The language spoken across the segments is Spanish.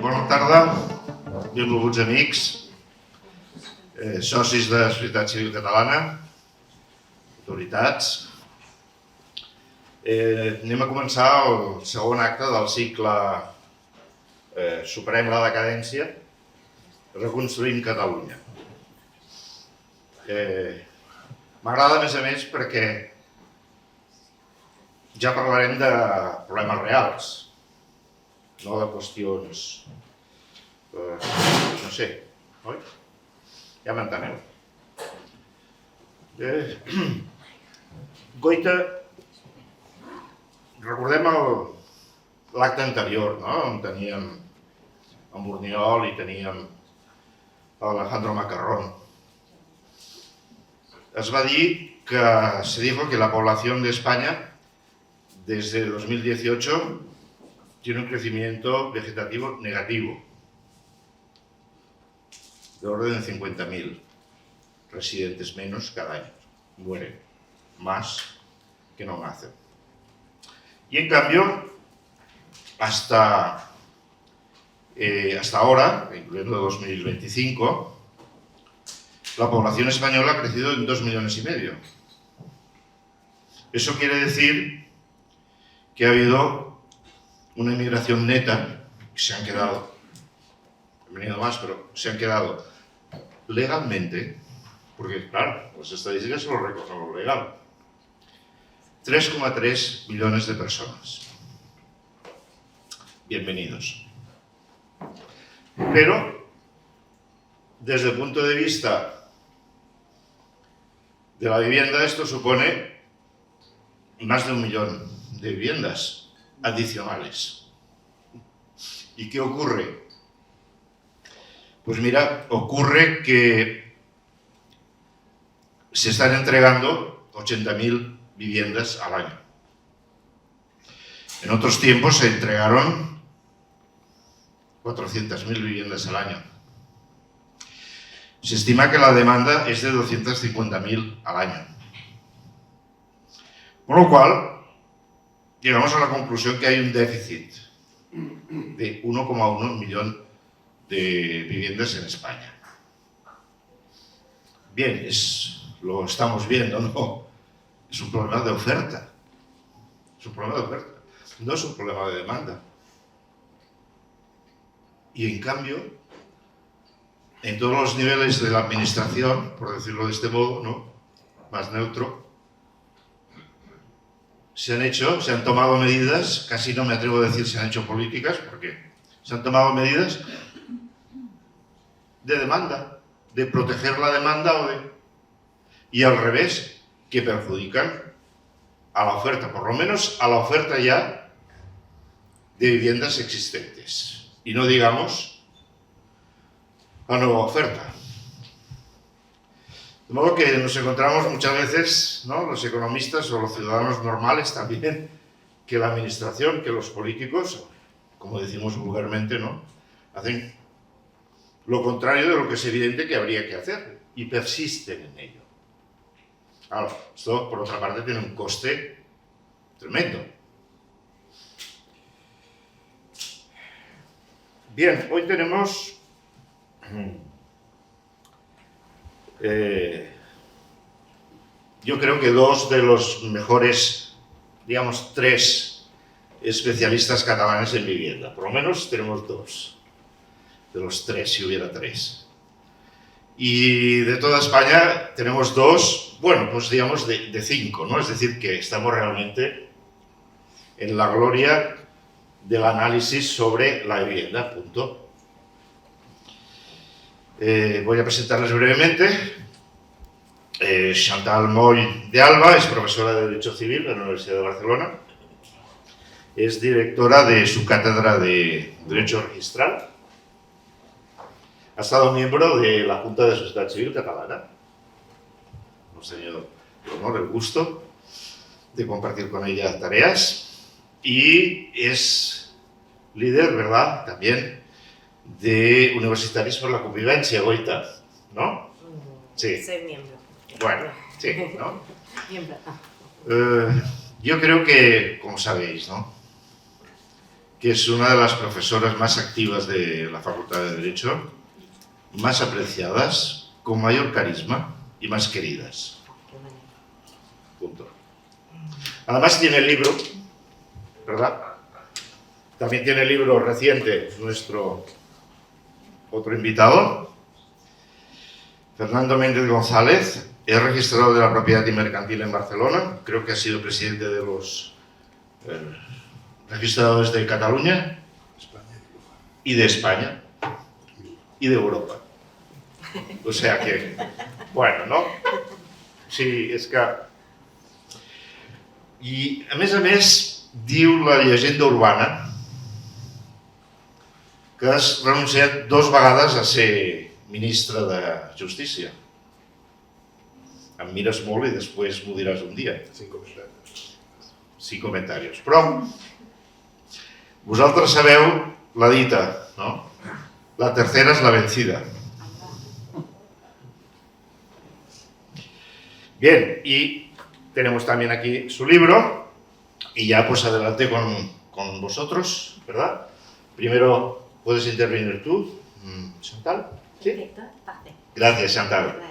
Bona tarda, benvolguts amics, socis de la Societat Civil Catalana, autoritats. Anem a començar el segon acte del cicle Superem la decadència, reconstruïm Catalunya. M'agrada, a més, perquè ja parlarem de problemes reals, no de qüestions, no sé, oi? Ja m'enteneu. Goita, recordem l'acte anterior, on teníem en Borniol i teníem Alejandro Macarrón. Es va dir que se dijo que la población de España desde 2018 tiene un crecimiento vegetativo negativo, de orden de 50.000 residentes menos cada año. Mueren más que no nacen. Y en cambio, hasta ahora, incluyendo 2025, la población española ha crecido en 2,5 millones. Eso quiere decir que ha habido una inmigración neta, que se han quedado, han venido más, pero se han quedado legalmente, porque claro, las estadísticas se lo recogen lo legal, 3,3 millones de personas. Bienvenidos. Pero, desde el punto de vista de la vivienda, esto supone más de 1 millón de viviendas adicionales. ¿Y qué ocurre? Pues mira, ocurre que se están entregando 80.000 viviendas al año. En otros tiempos se entregaron 400.000 viviendas al año. Se estima que la demanda es de 250.000 al año. Con lo cual, llegamos a la conclusión que hay un déficit de 1,1 millón de viviendas en España. Bien, lo estamos viendo, ¿no? Es un problema de oferta. Es un problema de oferta. No es un problema de demanda. Y en cambio, en todos los niveles de la administración, por decirlo de este modo, ¿no?, más neutro, se han tomado medidas, casi no me atrevo a decir se han hecho políticas, porque se han tomado medidas de demanda, de proteger la demanda y al revés, que perjudican a la oferta, por lo menos a la oferta ya de viviendas existentes. Y no digamos la nueva oferta. De modo que nos encontramos muchas veces, ¿no?, los economistas o los ciudadanos normales también, que la administración, que los políticos, como decimos vulgarmente, ¿no?, hacen lo contrario de lo que es evidente que habría que hacer y persisten en ello. Claro, esto por otra parte tiene un coste tremendo. Bien, hoy tenemos yo creo que dos de los mejores, digamos, 3 especialistas catalanes en vivienda. Por lo menos tenemos 2 de los 3, si hubiera 3. Y de toda España tenemos 2, bueno, pues digamos de 5, ¿no? Es decir, que estamos realmente en la gloria del análisis sobre la vivienda, punto. Voy a presentarles brevemente. Chantal Moll de Alba es profesora de Derecho Civil en la Universidad de Barcelona. Es directora de su cátedra de Derecho Registral. Ha estado miembro de la Junta de Sociedad Civil Catalana. Hemos tenido el honor, el gusto de compartir con ella tareas. Y es líder, ¿verdad?, también de Universitaris por la Convivencia, Goita, ¿no? Sí. Soy miembro. Bueno, sí, ¿no? Miembro. Yo creo que, como sabéis, ¿no?, que es una de las profesoras más activas de la Facultad de Derecho, más apreciadas, con mayor carisma y más queridas. Punto. Además tiene el libro, ¿verdad? También tiene el libro reciente nuestro otro invitado, Fernando Méndez González, es registrador de la propiedad y mercantil en Barcelona, creo que ha sido presidente de los registradores de Cataluña y de España y de Europa. O sea que, bueno, no? Sí, és que... I, a més, diu la llegenda urbana que has renunciat 2 vegades a ser ministre de Justícia. Em mires molt i després m'ho diràs un dia. 5 comentaris. Però vosaltres sabeu la dita, no? La tercera es la vencida. Bien, y tenemos también aquí su libro y ya pues adelante con vosotros, ¿verdad? Primero puedes intervenir tú, Chantal. ¿Sí? Perfecto, pase. Gracias, Chantal.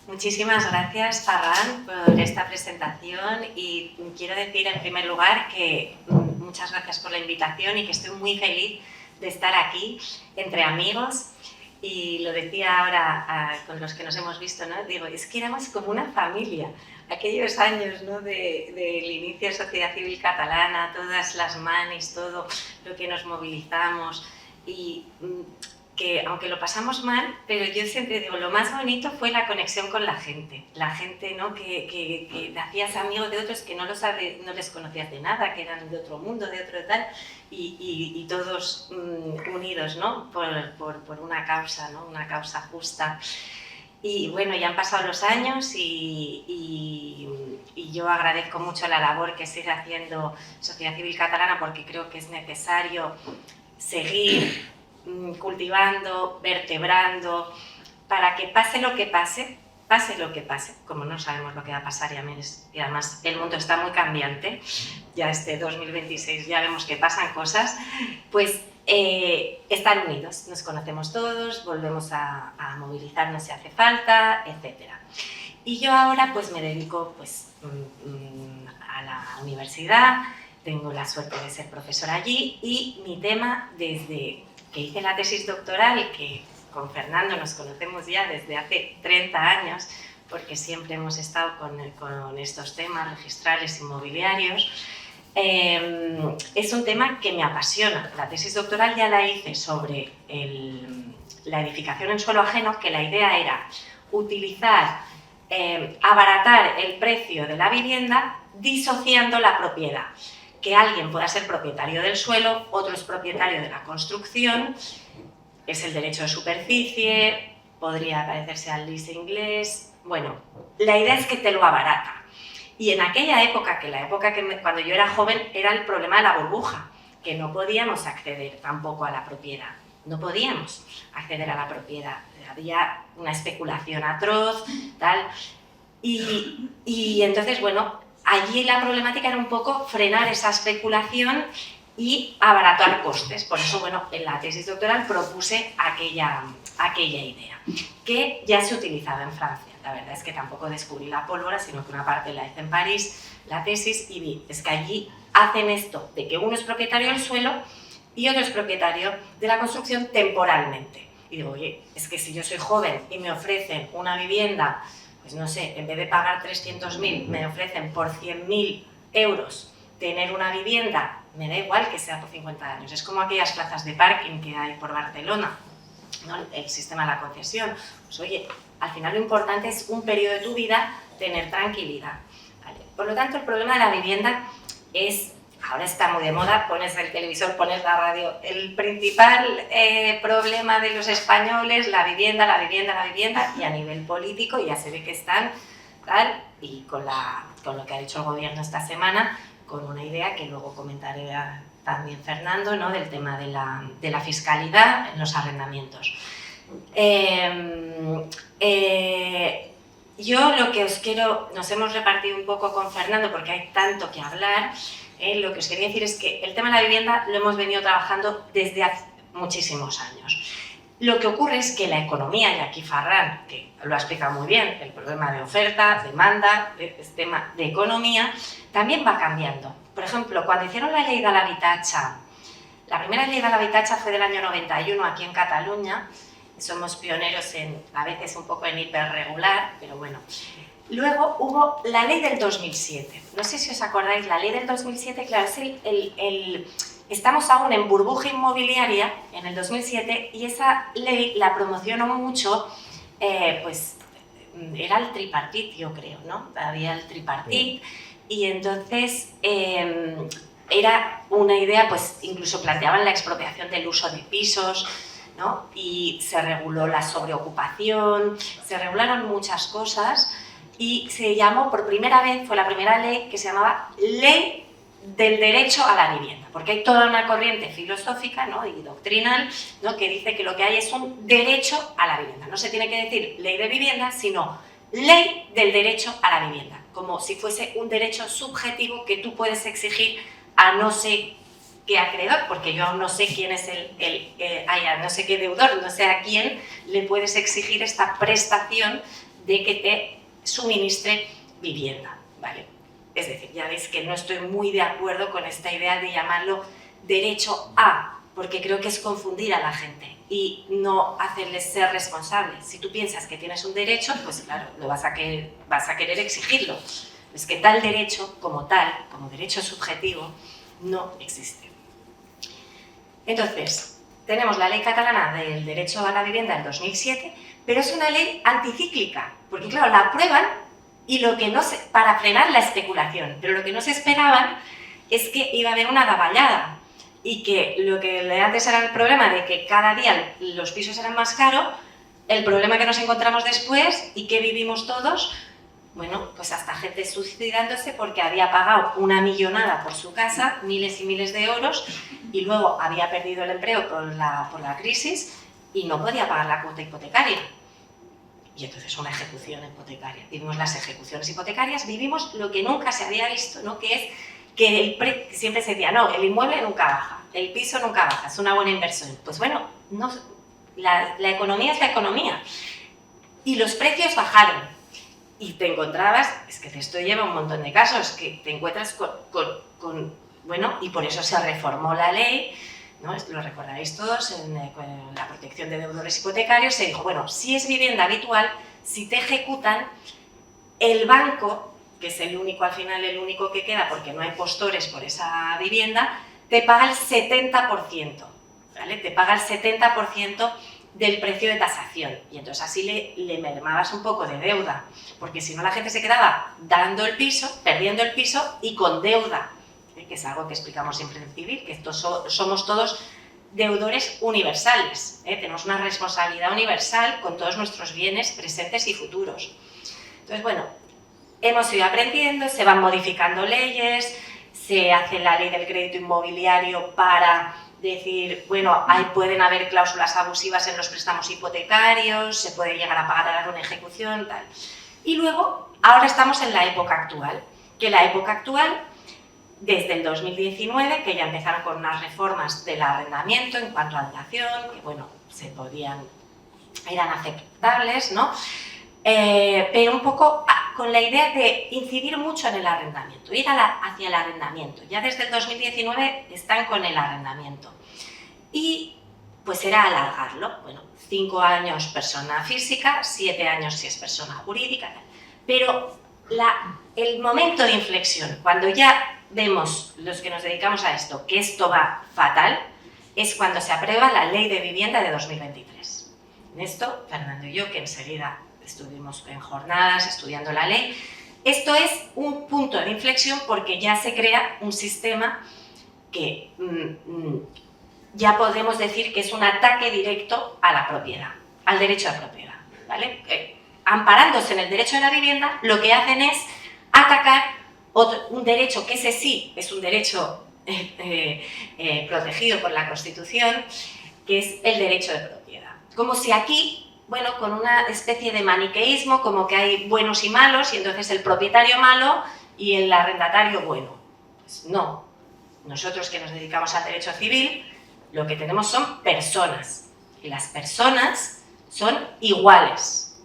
Muchísimas gracias, Ferran, por esta presentación y quiero decir en primer lugar que muchas gracias por la invitación y que estoy muy feliz de estar aquí entre amigos. Y lo decía ahora con los que nos hemos visto, ¿no? Digo, es que éramos como una familia. Aquellos años, ¿no? del inicio de Sociedad Civil Catalana, todas las manis, todo lo que nos movilizamos y que aunque lo pasamos mal, pero yo siempre digo, lo más bonito fue la conexión con la gente, ¿no? que te hacías amigos de otros que no les conocías de nada, que eran de otro mundo, de otro tal, y todos unidos, ¿no? por una causa, ¿no? Una causa justa. Y bueno, ya han pasado los años y yo agradezco mucho la labor que sigue haciendo Sociedad Civil Catalana porque creo que es necesario seguir cultivando, vertebrando, para que pase lo que pase, como no sabemos lo que va a pasar y además el mundo está muy cambiante, ya este 2026 ya vemos que pasan cosas, pues estar unidos, nos conocemos todos, volvemos a movilizarnos si hace falta, etc. Y yo ahora pues me dedico pues, a la universidad, tengo la suerte de ser profesora allí y mi tema desde que hice la tesis doctoral, que con Fernando nos conocemos ya desde hace 30 años, porque siempre hemos estado con estos temas registrales inmobiliarios, es un tema que me apasiona. La tesis doctoral ya la hice sobre la edificación en suelo ajeno, que la idea era utilizar, abaratar el precio de la vivienda disociando la propiedad. Que alguien pueda ser propietario del suelo, otro es propietario de la construcción, es el derecho de superficie, podría parecerse al lease inglés. Bueno, la idea es que te lo abarata. Y en aquella época, cuando yo era joven, era el problema de la burbuja, que no podíamos acceder tampoco a la propiedad. No podíamos acceder a la propiedad. Había una especulación atroz, tal. Y entonces, bueno, allí la problemática era un poco frenar esa especulación y abaratar costes. Por eso, bueno, en la tesis doctoral propuse aquella idea, que ya se utilizaba en Francia. La verdad es que tampoco descubrí la pólvora, sino que una parte la hice en París, la tesis, y vi, es que allí hacen esto de que uno es propietario del suelo y otro es propietario de la construcción temporalmente. Y digo, oye, es que si yo soy joven y me ofrecen una vivienda, pues no sé, en vez de pagar 300.000, me ofrecen por 100.000 euros tener una vivienda, me da igual que sea por 50 años. Es como aquellas plazas de parking que hay por Barcelona, ¿no? El sistema de la concesión. Pues oye, al final lo importante es un periodo de tu vida tener tranquilidad. ¿Vale? Por lo tanto, el problema de la vivienda es, ahora está muy de moda, pones el televisor, pones la radio. El principal problema de los españoles, la vivienda, y a nivel político ya se ve que están, tal, y con lo que ha dicho el gobierno esta semana, con una idea que luego comentaré también Fernando, ¿no? Del tema de la fiscalidad en los arrendamientos. yo lo que os quiero, nos hemos repartido un poco con Fernando porque hay tanto que hablar, lo que os quería decir es que el tema de la vivienda lo hemos venido trabajando desde hace muchísimos años. Lo que ocurre es que la economía, y aquí Ferran, que lo ha explicado muy bien, el problema de oferta, demanda, el tema de economía, también va cambiando. Por ejemplo, cuando hicieron la ley de l'habitatge, la primera ley de l'habitatge fue del año 91 aquí en Cataluña, somos pioneros a veces un poco en hiperregular, pero bueno. Luego hubo la ley del 2007. No sé si os acordáis, la ley del 2007, claro, es estamos aún en burbuja inmobiliaria en el 2007 y esa ley la promocionó mucho, pues era el tripartit, yo creo, ¿no? Había el tripartit y entonces era una idea, pues incluso planteaban la expropiación del uso de pisos, ¿no? Y se reguló la sobreocupación, se regularon muchas cosas y se llamó por primera vez, fue la primera ley que se llamaba Ley del Derecho a la Vivienda, porque hay toda una corriente filosófica, ¿no? Y doctrinal, ¿no? Que dice que lo que hay es un derecho a la vivienda. No se tiene que decir ley de vivienda, sino ley del derecho a la vivienda, como si fuese un derecho subjetivo que tú puedes exigir a no sé qué acreedor, porque yo aún no sé quién es no sé qué deudor, no sé a quién le puedes exigir esta prestación de que te suministre vivienda, ¿vale? Es decir, ya veis que no estoy muy de acuerdo con esta idea de llamarlo derecho a, porque creo que es confundir a la gente y no hacerles ser responsables. Si tú piensas que tienes un derecho, pues claro, vas a querer exigirlo. Es que tal derecho, como derecho subjetivo, no existe. Entonces, tenemos la ley catalana del derecho a la vivienda del 2007, pero es una ley anticíclica, porque claro, la aprueban y para frenar la especulación, pero lo que no se esperaban es que iba a haber una davallada y que lo que antes era el problema de que cada día los pisos eran más caros, el problema que nos encontramos después y que vivimos todos, bueno, pues hasta gente suicidándose porque había pagado una millonada por su casa, miles y miles de euros, y luego había perdido el empleo por la crisis y no podía pagar la cuota hipotecaria. Y entonces una ejecución hipotecaria. Vivimos las ejecuciones hipotecarias, vivimos lo que nunca se había visto, ¿no? Que es que siempre se decía, no, el inmueble nunca baja, el piso nunca baja, es una buena inversión. Pues bueno, no, la economía es la economía. Y los precios bajaron. Y te encontrabas, es que esto lleva un montón de casos, que te encuentras bueno, y por eso se reformó la ley, ¿no? Lo recordaréis todos, con la protección de deudores hipotecarios, se dijo, bueno, si es vivienda habitual, si te ejecutan, el banco, que es el único que queda porque no hay postores por esa vivienda, te paga el 70%, ¿vale? Te paga el 70% del precio de tasación y entonces así le mermabas un poco de deuda, porque si no la gente se quedaba dando el piso, perdiendo el piso y con deuda, que es algo que explicamos siempre en civil, que somos todos deudores universales, tenemos una responsabilidad universal con todos nuestros bienes presentes y futuros. Entonces, bueno, hemos ido aprendiendo, se van modificando leyes, se hace la ley del crédito inmobiliario para decir, bueno, ahí pueden haber cláusulas abusivas en los préstamos hipotecarios, se puede llegar a pagar una ejecución, tal. Y luego, ahora estamos en la época actual, desde el 2019, que ya empezaron con unas reformas del arrendamiento en cuanto a duración, que bueno, eran aceptables, ¿no? Pero un poco con la idea de incidir mucho en el arrendamiento, ir hacia el arrendamiento. Ya desde el 2019 están con el arrendamiento. Y pues era alargarlo, bueno, 5 años persona física, 7 años si es persona jurídica, pero el momento de inflexión, cuando ya vemos los que nos dedicamos a esto, que esto va fatal, es cuando se aprueba la Ley de Vivienda de 2023. En esto, Fernando y yo, que enseguida estuvimos en jornadas estudiando la ley, esto es un punto de inflexión porque ya se crea un sistema que ya podemos decir que es un ataque directo a la propiedad, al derecho a propiedad, ¿vale? Amparándose en el derecho de la vivienda, lo que hacen es atacar un derecho que ese sí es un derecho protegido por la Constitución, que es el derecho de propiedad. Como si aquí bueno, con una especie de maniqueísmo, como que hay buenos y malos, y entonces el propietario malo y el arrendatario bueno. Pues no. Nosotros que nos dedicamos al derecho civil, lo que tenemos son personas. Y las personas son iguales.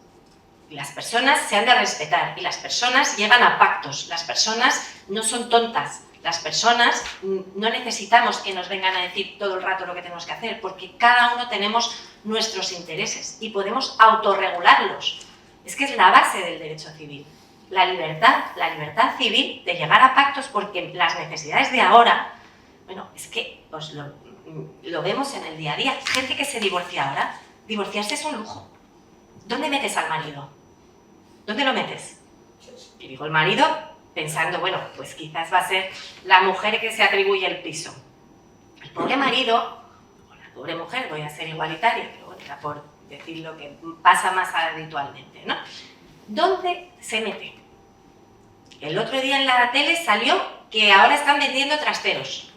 Y las personas se han de respetar. Y las personas llevan a pactos. Las personas no son tontas. Las personas no necesitamos que nos vengan a decir todo el rato lo que tenemos que hacer, porque cada uno tenemos nuestros intereses y podemos autorregularlos. Es que es la base del derecho civil. La libertad civil de llegar a pactos, porque las necesidades de ahora, bueno, es que pues lo vemos en el día a día. Gente que se divorcia ahora, divorciarse es un lujo. ¿Dónde metes al marido? ¿Dónde lo metes? Y digo el marido pensando, bueno, pues quizás va a ser la mujer que se atribuye el piso. El pobre marido, o la pobre mujer, voy a ser igualitaria, pero bueno, era por decir lo que pasa más habitualmente, ¿no? ¿Dónde se mete? El otro día en la tele salió que ahora están vendiendo trasteros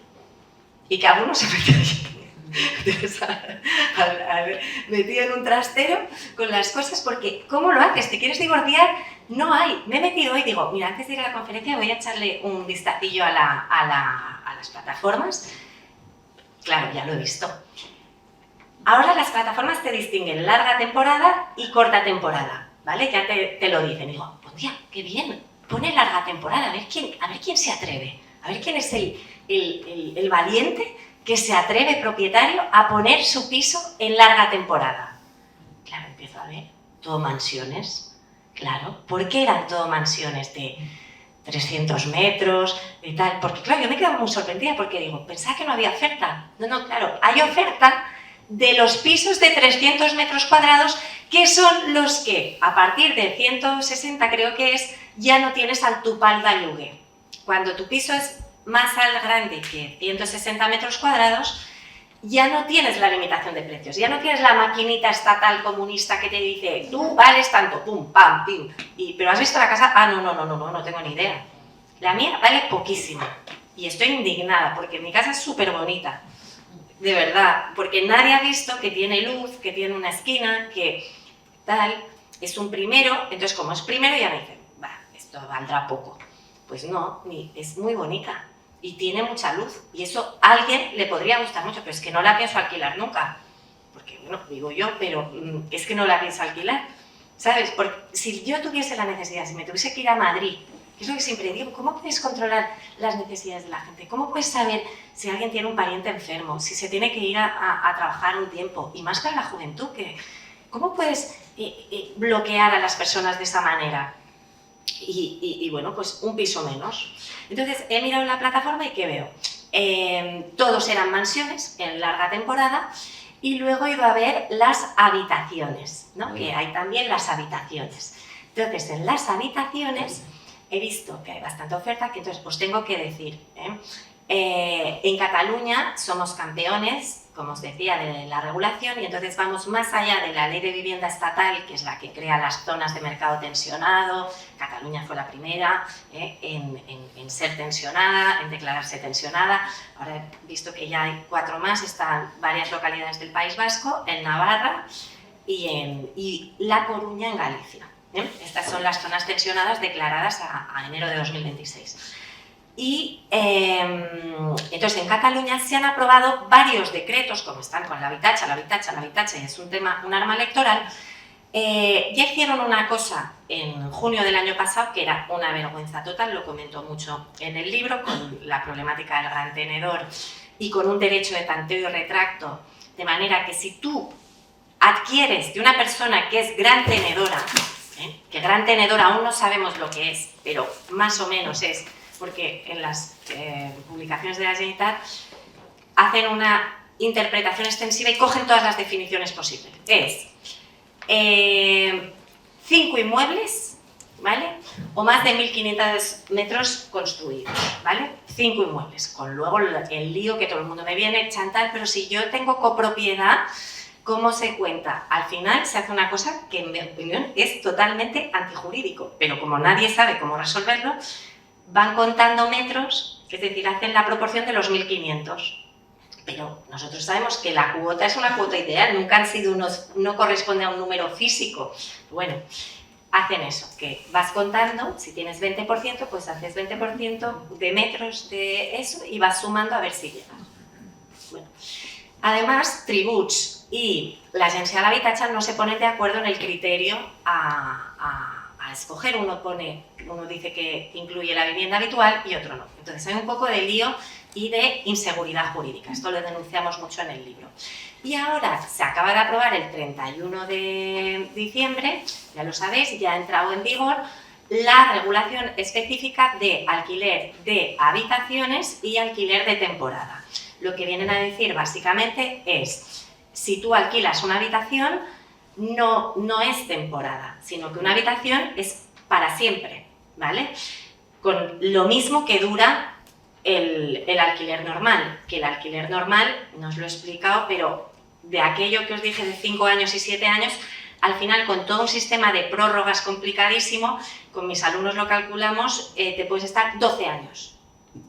y que algunos se meten metido en un trastero con las cosas, porque ¿cómo lo haces? ¿Te quieres divorciar? No hay. Me he metido y digo, mira, antes de ir a la conferencia voy a echarle un vistacillo a las plataformas. Claro, ya lo he visto. Ahora las plataformas te distinguen larga temporada y corta temporada, ¿vale? Ya te lo dicen. Y digo, hostia, qué bien, pone larga temporada, a ver quién se atreve, a ver quién es el valiente que se atreve, propietario, a poner su piso en larga temporada. Claro, empiezo a ver, todo mansiones, claro. ¿Por qué eran todo mansiones de 300 metros, de tal? Porque claro, yo me he quedado muy sorprendida porque digo, pensaba que no había oferta. No, claro, hay oferta de los pisos de 300 metros cuadrados, que son los que, a partir de 160 creo que es, ya no tienes al tupal de lloguer. Cuando tu piso es más al grande que 160 metros cuadrados, ya no tienes la limitación de precios, ya no tienes la maquinita estatal comunista que te dice, tú vales tanto, pum, pam, pim, pero ¿has visto la casa? Ah, no tengo ni idea. La mía vale poquísimo y estoy indignada porque mi casa es súper bonita, de verdad, porque nadie ha visto que tiene luz, que tiene una esquina, que tal, es un primero, entonces como es primero ya me dicen, va, esto valdrá poco. Pues no, es muy bonita y tiene mucha luz y eso a alguien le podría gustar mucho, pero es que no la pienso alquilar nunca, porque bueno, digo yo, pero es que no la pienso alquilar, ¿sabes? Porque si yo tuviese la necesidad, si me tuviese que ir a Madrid, que es lo que siempre digo, ¿cómo puedes controlar las necesidades de la gente? ¿Cómo puedes saber si alguien tiene un pariente enfermo, si se tiene que ir a trabajar un tiempo? Y más para la juventud, ¿cómo puedes bloquear a las personas de esa manera? Y bueno, pues un piso menos. Entonces he mirado la plataforma y ¿qué veo? Todos eran mansiones en larga temporada y luego he ido a ver las habitaciones, ¿no? Que hay también las habitaciones. Entonces en las habitaciones he visto que hay bastante oferta, que entonces os tengo que decir, en Cataluña somos campeones, como os decía, de la regulación y entonces vamos más allá de la ley de vivienda estatal, que es la que crea las zonas de mercado tensionado. Cataluña fue la primera en ser tensionada, en declararse tensionada. Ahora he visto que ya hay 4 más, están varias localidades del País Vasco, en Navarra y La Coruña en Galicia. Estas son las zonas tensionadas declaradas a enero de 2026. Y entonces en Cataluña se han aprobado varios decretos, como están con l'habitatge, y es un arma electoral. Ya hicieron una cosa en junio del año pasado que era una vergüenza total, lo comento mucho en el libro, con la problemática del gran tenedor y con un derecho de tanteo y retracto, de manera que si tú adquieres de una persona que es gran tenedora, que gran tenedora aún no sabemos lo que es, pero más o menos es, porque en las publicaciones de la Generalitat hacen una interpretación extensiva y cogen todas las definiciones posibles. Es 5 inmuebles, ¿vale? O más de 1.500 metros construidos, ¿vale? 5 inmuebles, con luego el lío que todo el mundo me viene, chantal, pero si yo tengo copropiedad, ¿cómo se cuenta? Al final se hace una cosa que en mi opinión es totalmente antijurídico, pero como nadie sabe cómo resolverlo, van contando metros, es decir, hacen la proporción de los 1.500. Pero nosotros sabemos que la cuota es una cuota ideal, nunca han sido no corresponde a un número físico. Bueno, hacen eso, que vas contando, si tienes 20%, pues haces 20% de metros de eso y vas sumando a ver si llegas. Bueno. Además, tributs i l'Agència de l'Habitatge no se ponen de acuerdo en el criterio a escoger. Uno dice que incluye la vivienda habitual y otro no. Entonces hay un poco de lío y de inseguridad jurídica. Esto lo denunciamos mucho en el libro. Y ahora se acaba de aprobar el 31 de diciembre, ya lo sabéis, ya ha entrado en vigor la regulación específica de alquiler de habitaciones y alquiler de temporada. Lo que vienen a decir básicamente es, si tú alquilas una habitación, no es temporada, sino que una habitación es para siempre, ¿vale? Con lo mismo que dura el alquiler normal, que el alquiler normal, no os lo he explicado, pero de aquello que os dije de 5 años y 7 años, al final con todo un sistema de prórrogas complicadísimo, con mis alumnos lo calculamos, te puedes estar 12 años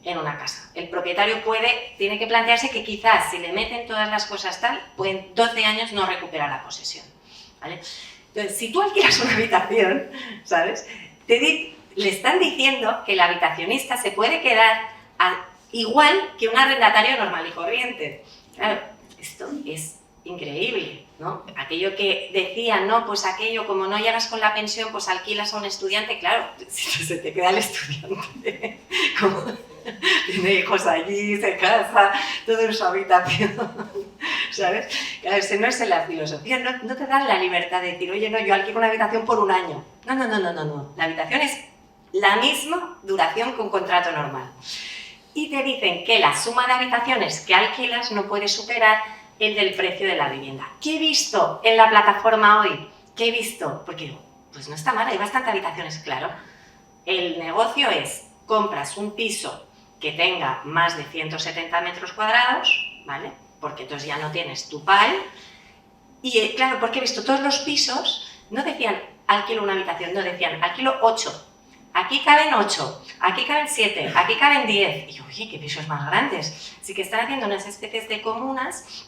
en una casa. El propietario tiene que plantearse que quizás si le meten todas las cosas tal, pueden 12 años no recuperar la posesión, ¿vale? Entonces, si tú alquilas una habitación, ¿sabes? Le están diciendo que el habitacionista se puede quedar igual que un arrendatario normal y corriente. Claro, esto es increíble, ¿no? Aquello que decían, no, pues aquello, como no llegas con la pensión, pues alquilas a un estudiante, claro, si se te queda el estudiante, como tiene hijos allí, se casa, todo en su habitación, ¿sabes? Claro, ese no es la filosofía, no te dan la libertad de decir, oye, no, yo alquilo una habitación por un año. No, la habitación es la misma duración que un contrato normal. Y te dicen que la suma de habitaciones que alquilas no puede superar el del precio de la vivienda. ¿Qué he visto en la plataforma hoy? ¿Qué he visto? Porque digo, pues no está mal, hay bastantes habitaciones, claro. El negocio es, compras un piso que tenga más de 170 metros cuadrados, ¿vale? Porque entonces ya no tienes tu PAL. Y claro, porque he visto todos los pisos, no decían alquilo una habitación, no decían alquilo 8. Aquí caben 8, aquí caben 7, aquí caben 10. Y yo, oye, qué pisos más grandes. Así que están haciendo unas especies de comunas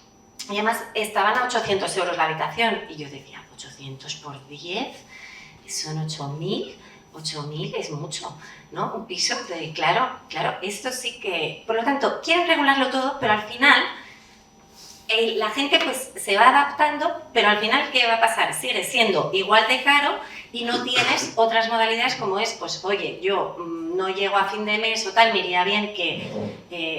y además estaban a 800 euros la habitación. Y yo decía, 800 por 10, son 8.000. 8.000 es mucho, ¿no? Un piso de, claro, esto sí que... Por lo tanto, quieren regularlo todo, pero al final la gente pues se va adaptando, pero al final, ¿qué va a pasar? Sigue siendo igual de caro y no tienes otras modalidades como es, pues, oye, yo no llego a fin de mes o tal, me iría bien que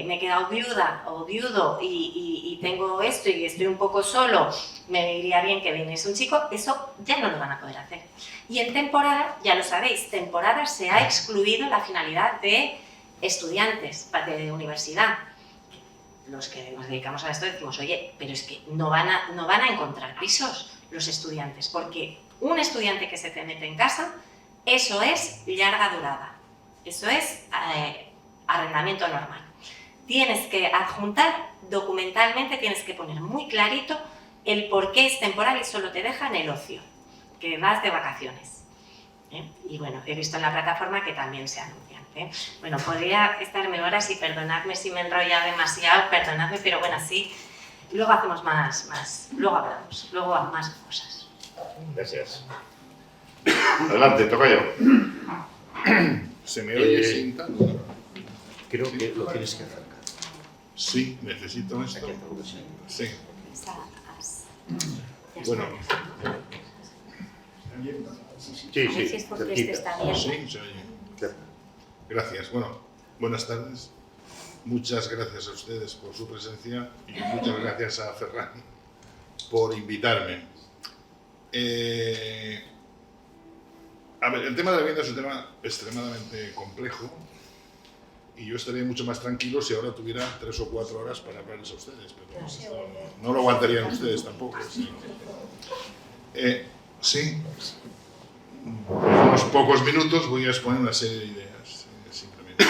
me he quedado viuda o viudo y tengo esto y estoy un poco solo, me iría bien que viniese un chico, eso ya no lo van a poder hacer. Y en temporada, ya lo sabéis, temporada se ha excluido la finalidad de estudiantes de universidad. Los que nos dedicamos a esto decimos, oye, pero es que no van a encontrar pisos los estudiantes, porque un estudiante que se te mete en casa, eso es larga durada, eso es arrendamiento normal. Tienes que adjuntar documentalmente, tienes que poner muy clarito el por qué es temporal y solo te dejan el ocio, que vas de vacaciones. Y bueno, he visto en la plataforma que también se anuncian. Bueno, podría estarme horas y perdonadme si me he enrollado demasiado, perdonadme, pero bueno, así luego hacemos más, luego hablamos, luego más cosas. Gracias. Adelante, toca yo. ¿Se me oye sin tanto? Creo que lo tienes que acercar. Sí, necesito esto. Sí. Bueno. Sí, A ver si es porque este está bien. Sí, se oye. Gracias. Bueno, buenas tardes. Muchas gracias a ustedes por su presencia y muchas gracias a Ferran por invitarme. A ver, el tema de la vivienda es un tema extremadamente complejo y yo estaría mucho más tranquilo si ahora tuviera 3 o 4 horas para hablarles a ustedes, pero no lo aguantarían ustedes tampoco. Sí. Sí. En unos pocos minutos voy a exponer una serie de ideas, simplemente.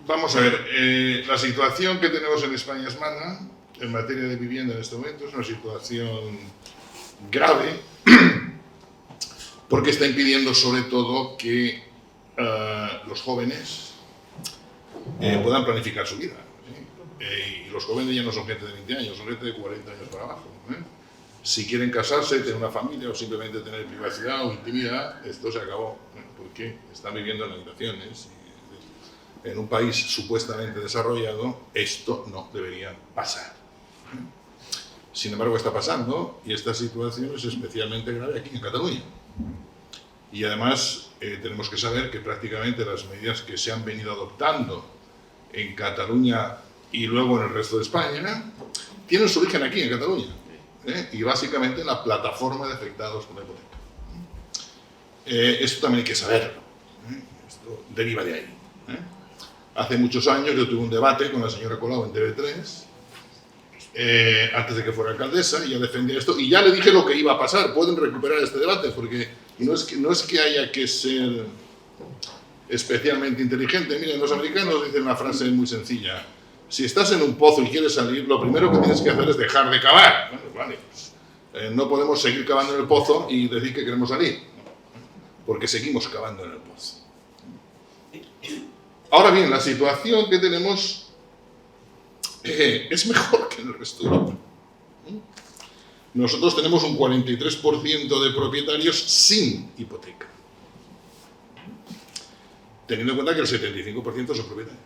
Vamos a ver, la situación que tenemos en España es mala, en materia de vivienda en este momento, es una situación grave, porque está impidiendo sobre todo que los jóvenes puedan planificar su vida. Y los jóvenes ya no son gente de 20 años, son gente de 40 años para abajo. Si quieren casarse, tener una familia o simplemente tener privacidad o intimidad, esto se acabó, porque están viviendo en habitaciones. En un país supuestamente desarrollado, esto no debería pasar. Sin embargo, está pasando, y esta situación es especialmente grave aquí en Cataluña. Y además tenemos que saber que prácticamente las medidas que se han venido adoptando en Cataluña y luego en el resto de España tienen su origen aquí en Cataluña, y básicamente en la plataforma de afectados por la hipoteca. Esto también hay que saberlo, esto deriva de ahí. Hace muchos años yo tuve un debate con la señora Colau en TV3, antes de que fuera alcaldesa, y ella defendía esto, y ya le dije lo que iba a pasar. Pueden recuperar este debate, porque no es que haya que ser especialmente inteligente. Miren, los americanos dicen una frase muy sencilla: si estás en un pozo y quieres salir, lo primero que tienes que hacer es dejar de cavar. Bueno, vale, pues, no podemos seguir cavando en el pozo y decir que queremos salir, porque seguimos cavando en el pozo. Ahora bien, la situación que tenemos es mejor que en el resto de Europa. Nosotros tenemos un 43% de propietarios sin hipoteca, teniendo en cuenta que el 75% son propietarios.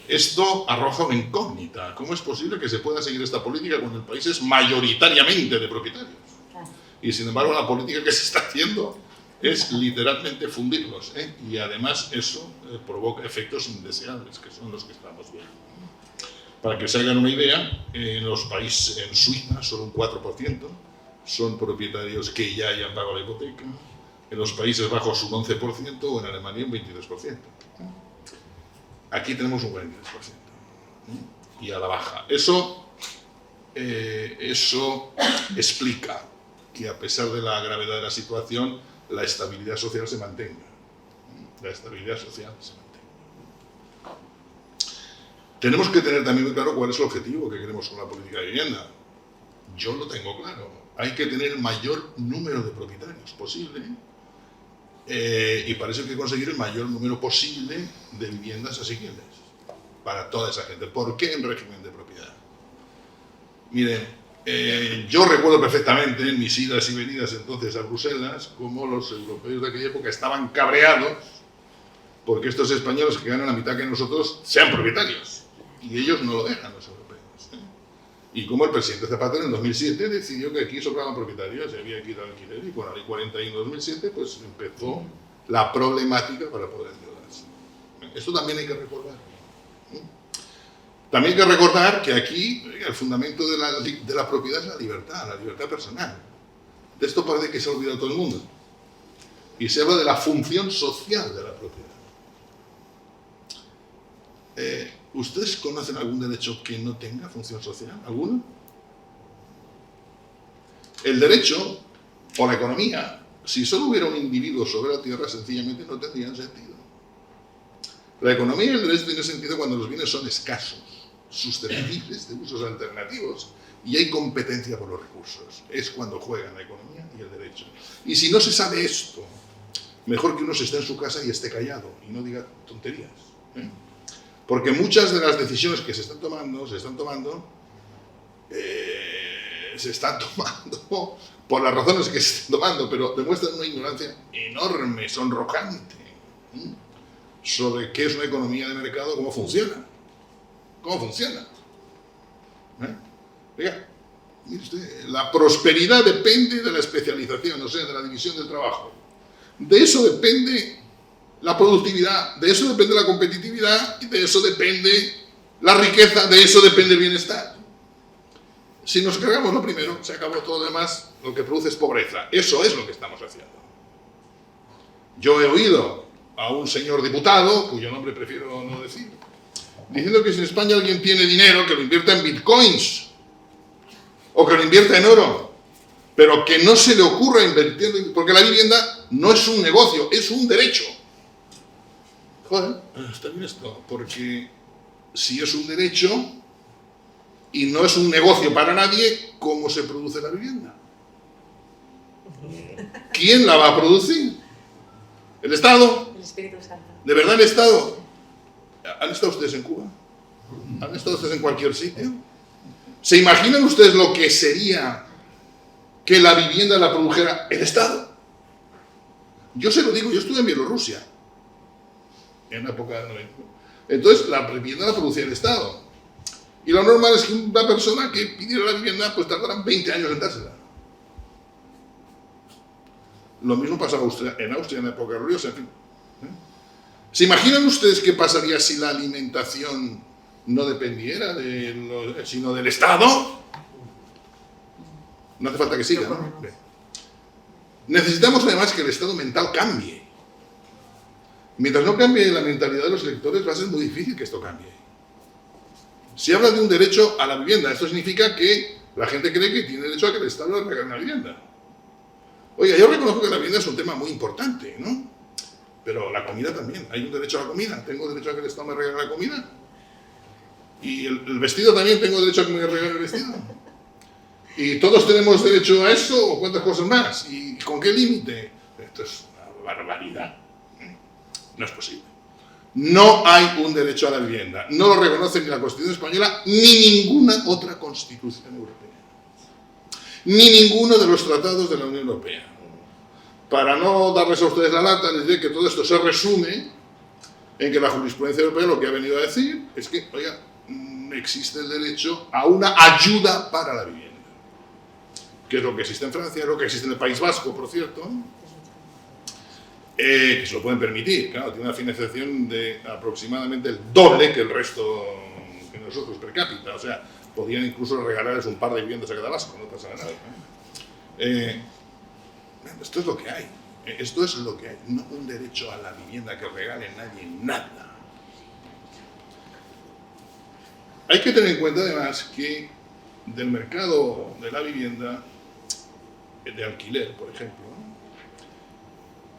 Esto arroja una incógnita. ¿Cómo es posible que se pueda seguir esta política cuando el país es mayoritariamente de propietarios? Y sin embargo la política que se está haciendo es literalmente fundirlos, y además eso provoca efectos indeseables, que son los que estamos viendo. Para que se hagan una idea, en los países, en Suiza, solo un 4% son propietarios que ya hayan pagado la hipoteca, en los Países Bajos un 11% o en Alemania un 23%. Aquí tenemos un 43%, y a la baja. Eso explica que, a pesar de la gravedad de la situación, la estabilidad social se mantenga. La estabilidad social se mantenga. Tenemos que tener también muy claro cuál es el objetivo que queremos con la política de vivienda. Yo lo tengo claro. Hay que tener el mayor número de propietarios posible, y para eso hay que conseguir el mayor número posible de viviendas asequibles para toda esa gente. ¿Por qué en régimen de propiedad? Miren, yo recuerdo perfectamente en mis idas y venidas entonces a Bruselas cómo los europeos de aquella época estaban cabreados porque estos españoles que ganan la mitad que nosotros sean propietarios, y ellos no lo dejan, los europeos. Y como el presidente Zapatero en 2007 decidió que aquí sobraban propietarios, se había quitado alquiler, y con la ley 41 de 2007 pues empezó la problemática para poder endeudarse. Esto también hay que recordar. También hay que recordar que aquí el fundamento de la propiedad es la libertad personal. De esto parece que se ha olvidado todo el mundo. Y se habla de la función social de la propiedad. ¿Ustedes conocen algún derecho que no tenga función social? ¿Alguno? El derecho o la economía, si solo hubiera un individuo sobre la tierra, sencillamente no tendrían sentido. La economía y el derecho tienen sentido cuando los bienes son escasos, susceptibles de usos alternativos, y hay competencia por los recursos. Es cuando juegan la economía y el derecho. Y si no se sabe esto, mejor que uno se esté en su casa y esté callado y no diga tonterías. Porque muchas de las decisiones que se están tomando por las razones que se están tomando, pero demuestran una ignorancia enorme, sonrojante, sobre qué es una economía de mercado, cómo funciona. Oiga, mire usted, la prosperidad depende de la especialización, o sea, de la división del trabajo. De eso depende la productividad, de eso depende la competitividad, y de eso depende la riqueza, de eso depende el bienestar. Si nos cargamos lo primero, se acabó todo lo demás, lo que produce es pobreza. Eso es lo que estamos haciendo. Yo he oído a un señor diputado, cuyo nombre prefiero no decir, diciendo que si en España alguien tiene dinero, que lo invierta en bitcoins, o que lo invierta en oro, pero que no se le ocurra invertir, porque la vivienda no es un negocio, es un derecho. Joder, está bien esto, porque si es un derecho y no es un negocio para nadie, ¿cómo se produce la vivienda? ¿Quién la va a producir? ¿El Estado? El Espíritu Santo. ¿De verdad el Estado ¿Han estado ustedes en Cuba? ¿Han estado ustedes en cualquier sitio? ¿Se imaginan ustedes lo que sería que la vivienda la produjera el Estado? Yo se lo digo, yo estuve en Bielorrusia, en la época del 90. Entonces, la vivienda la producía el Estado. Y lo normal es que una persona que pidiera la vivienda, pues tardarán 20 años en dársela. Lo mismo pasaba en Austria en la época gloriosa, en fin. ¿Se imaginan ustedes qué pasaría si la alimentación no dependiera sino del Estado? No hace falta que siga, ¿no? Necesitamos además que el estado mental cambie. Mientras no cambie la mentalidad de los electores, va a ser muy difícil que esto cambie. Se habla de un derecho a la vivienda. Esto significa que la gente cree que tiene derecho a que el Estado le regale una vivienda. Oiga, yo reconozco que la vivienda es un tema muy importante, ¿no? Pero la comida también. Hay un derecho a la comida. ¿Tengo derecho a que el Estado me regale la comida? Y el vestido también, ¿tengo derecho a que me regale el vestido? ¿Y todos tenemos derecho a eso o cuántas cosas más? ¿Y con qué límite? Esto es una barbaridad. No es posible. No hay un derecho a la vivienda. No lo reconoce ni la Constitución española ni ninguna otra Constitución europea. Ni ninguno de los tratados de la Unión Europea. Para no darles a ustedes la lata, les diré que todo esto se resume en que la jurisprudencia europea lo que ha venido a decir es que, oiga, existe el derecho a una ayuda para la vivienda. Que es lo que existe en Francia, es lo que existe en el País Vasco, por cierto, que se lo pueden permitir. Claro, tiene una financiación de aproximadamente el doble que el resto que nosotros per cápita. O sea, podrían incluso regalarles un par de viviendas a cada vasco, no pasa nada. Esto es lo que hay. Esto es lo que hay. No un derecho a la vivienda que regale nadie nada. Hay que tener en cuenta además que del mercado de la vivienda, de alquiler, por ejemplo,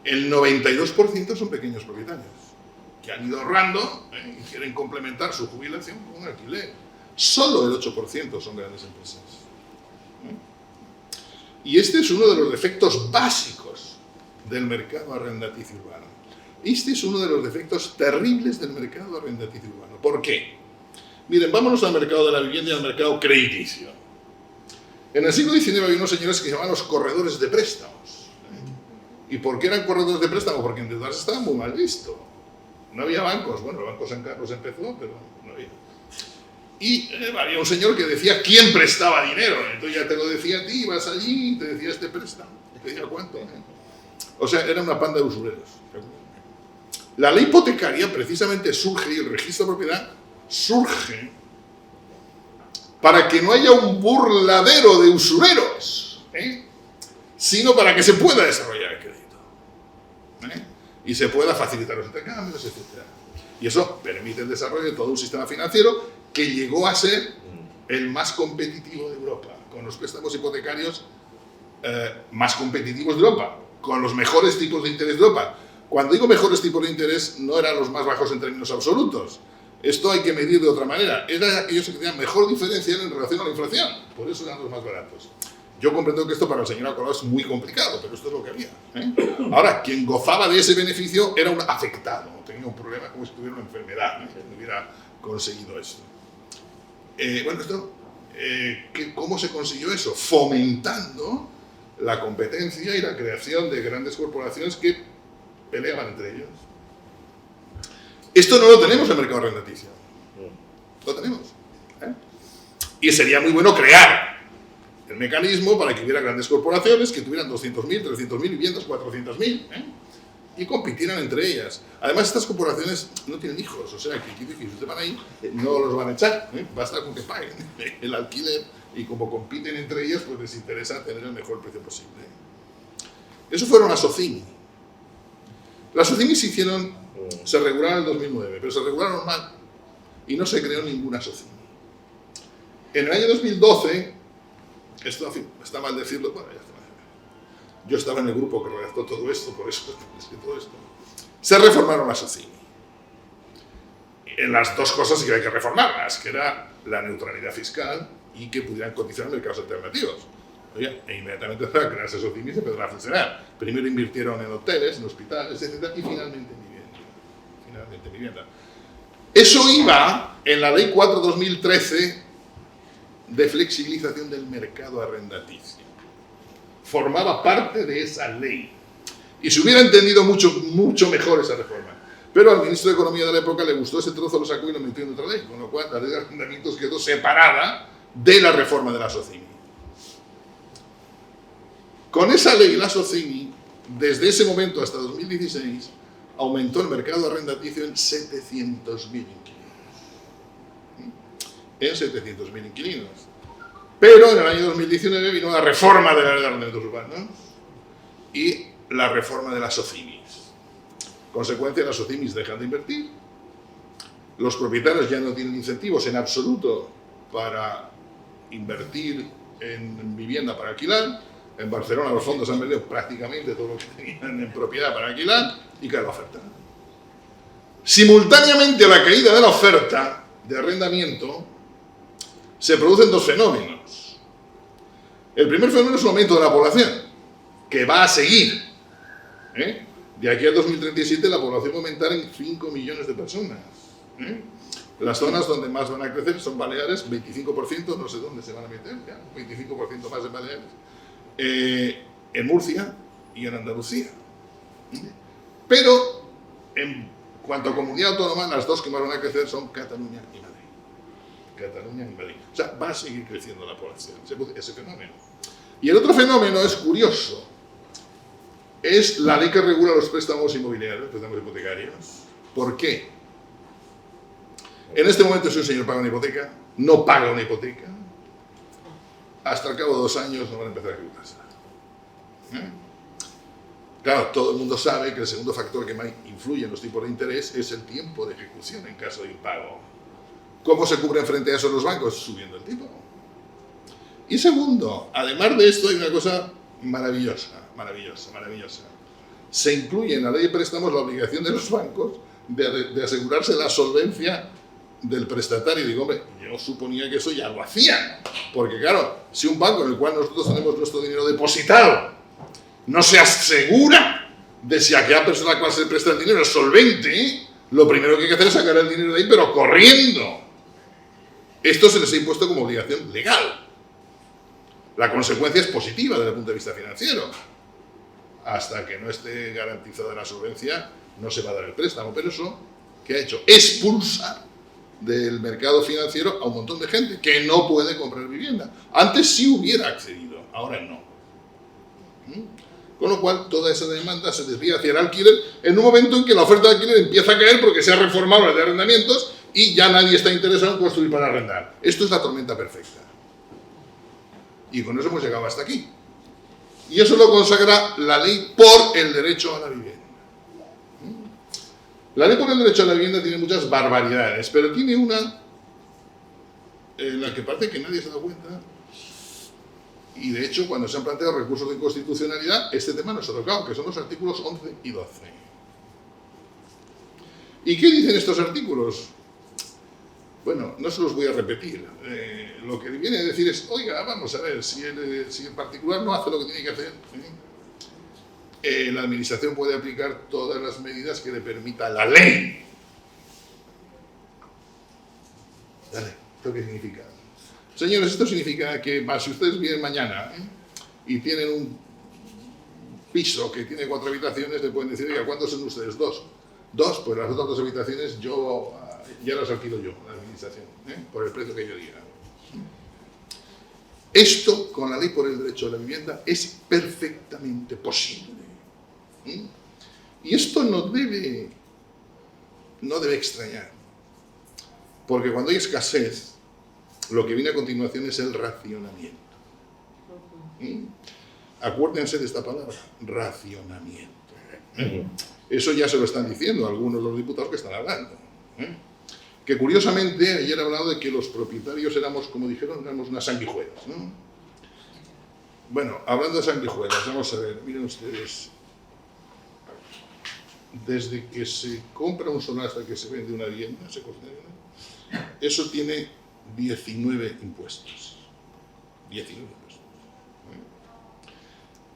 el 92% son pequeños propietarios que han ido ahorrando y quieren complementar su jubilación con un alquiler. Solo el 8% son grandes empresas. Y este es uno de los defectos básicos del mercado arrendaticio urbano. Este es uno de los defectos terribles del mercado arrendaticio urbano. ¿Por qué? Miren, vámonos al mercado de la vivienda y al mercado crediticio. En el siglo XIX había unos señores que se llamaban los corredores de préstamos. ¿Y por qué eran corredores de préstamos? Porque endeudarse estaba muy mal visto. No había bancos. Bueno, el Banco San Carlos empezó, pero no había. Y había un señor que decía quién prestaba dinero. Entonces ya te lo decía a ti, ibas allí y te decía este préstamo. Te decía cuánto. O sea, era una panda de usureros. La ley hipotecaria precisamente surge, y el registro de propiedad surge para que no haya un burladero de usureros, sino para que se pueda desarrollar el crédito y se pueda facilitar los intercambios, etc. Y eso permite el desarrollo de todo un sistema financiero que llegó a ser el más competitivo de Europa, con los préstamos hipotecarios más competitivos de Europa, con los mejores tipos de interés de Europa. Cuando digo mejores tipos de interés, no eran los más bajos en términos absolutos. Esto hay que medir de otra manera. Eran aquellos que tenían mejor diferencia en relación a la inflación. Por eso eran los más baratos. Yo comprendo que esto para el señor Acolau es muy complicado, pero esto es lo que había. Ahora, quien gozaba de ese beneficio era un afectado. Tenía un problema como si tuviera una enfermedad, que no hubiera conseguido esto. ¿Cómo se consiguió eso? Fomentando la competencia y la creación de grandes corporaciones que peleaban entre ellos. Esto no lo tenemos en el mercado arrendaticio. Lo tenemos. Y sería muy bueno crear el mecanismo para que hubiera grandes corporaciones que tuvieran 200.000, 300.000 viviendas, 400.000, y compitieran entre ellas. Además, estas corporaciones no tienen hijos, o sea, que si ustedes van ahí, no los van a echar, basta con que paguen el alquiler, y como compiten entre ellas, pues les interesa tener el mejor precio posible. Eso fueron las SOCIMI. Las SOCIMI se regularon en el 2009, pero se regularon mal y no se creó ninguna SOCIMI. En el año 2012, esto está mal decirlo, bueno, ya está mal. Yo estaba en el grupo que redactó todo esto, por eso todo esto. Se reformaron las SOCIMI. En las dos cosas que hay que reformarlas, que era la neutralidad fiscal y que pudieran cotizar en mercados alternativos. Oye, e inmediatamente para crearse SOCIMI se empezó a funcionar. Primero invirtieron en hoteles, en hospitales, etc. Y finalmente en vivienda. Eso iba en la Ley 4/2013 de flexibilización del mercado arrendaticio. Formaba parte de esa ley. Y se hubiera entendido mucho mejor esa reforma. Pero al ministro de Economía de la época le gustó ese trozo, lo sacó y lo metió en otra ley. Con lo cual la ley de arrendamientos quedó separada de la reforma de la SOCIMI. Con esa ley, la SOCIMI, desde ese momento hasta 2016, aumentó el mercado arrendaticio en 700.000 inquilinos. En 700.000 inquilinos. Pero en el año 2019 vino la reforma de la ley de arrendamientos urbanos y la reforma de las SOCIMIs. Consecuencia, las SOCIMIs dejan de invertir, los propietarios ya no tienen incentivos en absoluto para invertir en vivienda para alquilar. En Barcelona los fondos han vendido prácticamente todo lo que tenían en propiedad para alquilar y cae la oferta. Simultáneamente a la caída de la oferta de arrendamiento se producen dos fenómenos. El primer fenómeno es un aumento de la población, que va a seguir. De aquí al 2037 la población va a aumentar en 5 millones de personas. Las zonas donde más van a crecer son Baleares, 25%, no sé dónde se van a meter, ya, 25% más en Baleares, en Murcia y en Andalucía. Pero en cuanto a comunidad autónoma, las dos que más van a crecer son Cataluña y Madrid. Cataluña y Madrid. O sea, va a seguir creciendo la población, ese fenómeno. Y el otro fenómeno es curioso. Es la ley que regula los préstamos inmobiliarios, préstamos hipotecarios. ¿Por qué? En este momento, si un señor paga una hipoteca, no paga una hipoteca, hasta el cabo de 2 años no van a empezar a ejecutarse. Claro, todo el mundo sabe que el segundo factor que más influye en los tipos de interés es el tiempo de ejecución en caso de impago. ¿Cómo se cubren frente a eso los bancos? Subiendo el tipo. Y segundo, además de esto hay una cosa maravillosa. Se incluye en la ley de préstamos la obligación de los bancos de asegurarse la solvencia del prestatario. Y digo, hombre, yo suponía que eso ya lo hacían. Porque claro, si un banco en el cual nosotros tenemos nuestro dinero depositado no se asegura de si aquella persona a la cual se le presta el dinero es solvente, lo primero que hay que hacer es sacar el dinero de ahí, pero corriendo. Esto se les ha impuesto como obligación legal. La consecuencia es positiva desde el punto de vista financiero. Hasta que no esté garantizada la solvencia, no se va a dar el préstamo. Pero eso, ¿qué ha hecho? Expulsar del mercado financiero a un montón de gente que no puede comprar vivienda. Antes sí hubiera accedido, ahora no. Con lo cual, toda esa demanda se desvía hacia el alquiler en un momento en que la oferta de alquiler empieza a caer porque se ha reformado la ley de arrendamientos y ya nadie está interesado en construir para arrendar. Esto es la tormenta perfecta. Y con eso hemos llegado hasta aquí. Y eso lo consagra la ley por el derecho a la vivienda. La ley por el derecho a la vivienda tiene muchas barbaridades, pero tiene una en la que parece que nadie se da cuenta. Y de hecho, cuando se han planteado recursos de inconstitucionalidad, este tema no se ha tocado, que son los artículos 11 y 12. ¿Y qué dicen estos artículos? Bueno, no se los voy a repetir. Lo que viene a decir es, oiga, vamos a ver, si el particular no hace lo que tiene que hacer, la administración puede aplicar todas las medidas que le permita la ley. Dale, ¿esto qué significa? Señores, esto significa que si ustedes vienen mañana y tienen un piso que tiene 4 habitaciones, le pueden decir, oiga, ¿cuántos son ustedes? 2. 2, pues las otras 2 habitaciones yo ya las alquilo yo, la administración, por el precio que yo diga. Esto, con la ley por el derecho a la vivienda, es perfectamente posible. Y esto no debe extrañar, porque cuando hay escasez, lo que viene a continuación es el racionamiento. Acuérdense de esta palabra, racionamiento. Eso ya se lo están diciendo algunos de los diputados que están hablando. Que curiosamente ayer he hablado de que los propietarios éramos, como dijeron, éramos unas sanguijuelas, ¿no? Bueno, hablando de sanguijuelas, vamos a ver, miren ustedes, desde que se compra un solar hasta que se vende una vivienda, eso tiene 19 impuestos. 19 impuestos.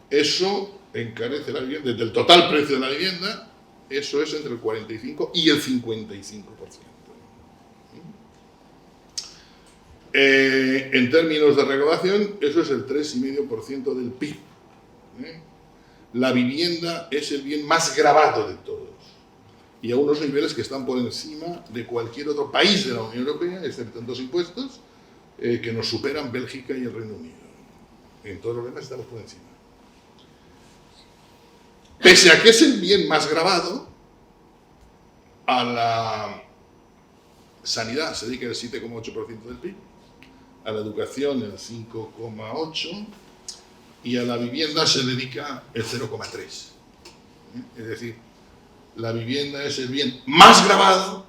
Eso encarece la vivienda, desde el total precio de la vivienda, eso es entre el 45 y el 55%. En términos de recaudación, eso es el 3,5% del PIB. La vivienda es el bien más gravado de todos y a unos niveles que están por encima de cualquier otro país de la Unión Europea, excepto en dos impuestos, que nos superan Bélgica y el Reino Unido. En todos los demás estamos por encima. Pese a que es el bien más gravado, a la sanidad se dedica el 7,8% del PIB, a la educación el 5,8% y a la vivienda se dedica el 0,3%. Es decir, la vivienda es el bien más gravado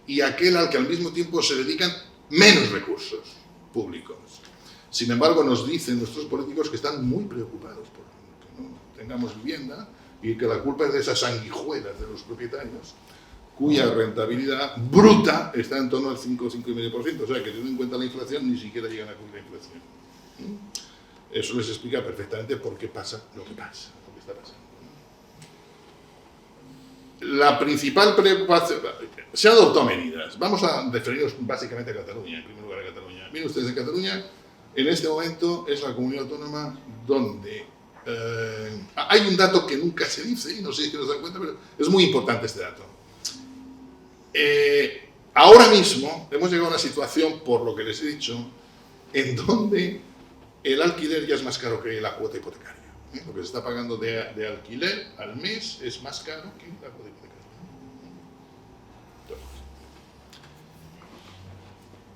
y aquel al que al mismo tiempo se dedican menos recursos públicos. Sin embargo, nos dicen nuestros políticos que están muy preocupados por que no tengamos vivienda y que la culpa es de esas sanguijuelas de los propietarios, cuya rentabilidad bruta está en torno al 5,5%. O sea, que teniendo en cuenta la inflación, ni siquiera llegan a cubrir la inflación. Eso les explica perfectamente por qué pasa lo que pasa, lo que está pasando. La principal preocupación... Se han adoptado medidas. Vamos a referirnos básicamente a Cataluña, en primer lugar a Cataluña. Miren ustedes, en Cataluña, en este momento, es la comunidad autónoma donde... hay un dato que nunca se dice, y no sé si nos dan cuenta, pero es muy importante este dato. Ahora mismo hemos llegado a una situación, por lo que les he dicho, en donde el alquiler ya es más caro que la cuota hipotecaria. Lo que se está pagando de alquiler al mes es más caro que la cuota hipotecaria.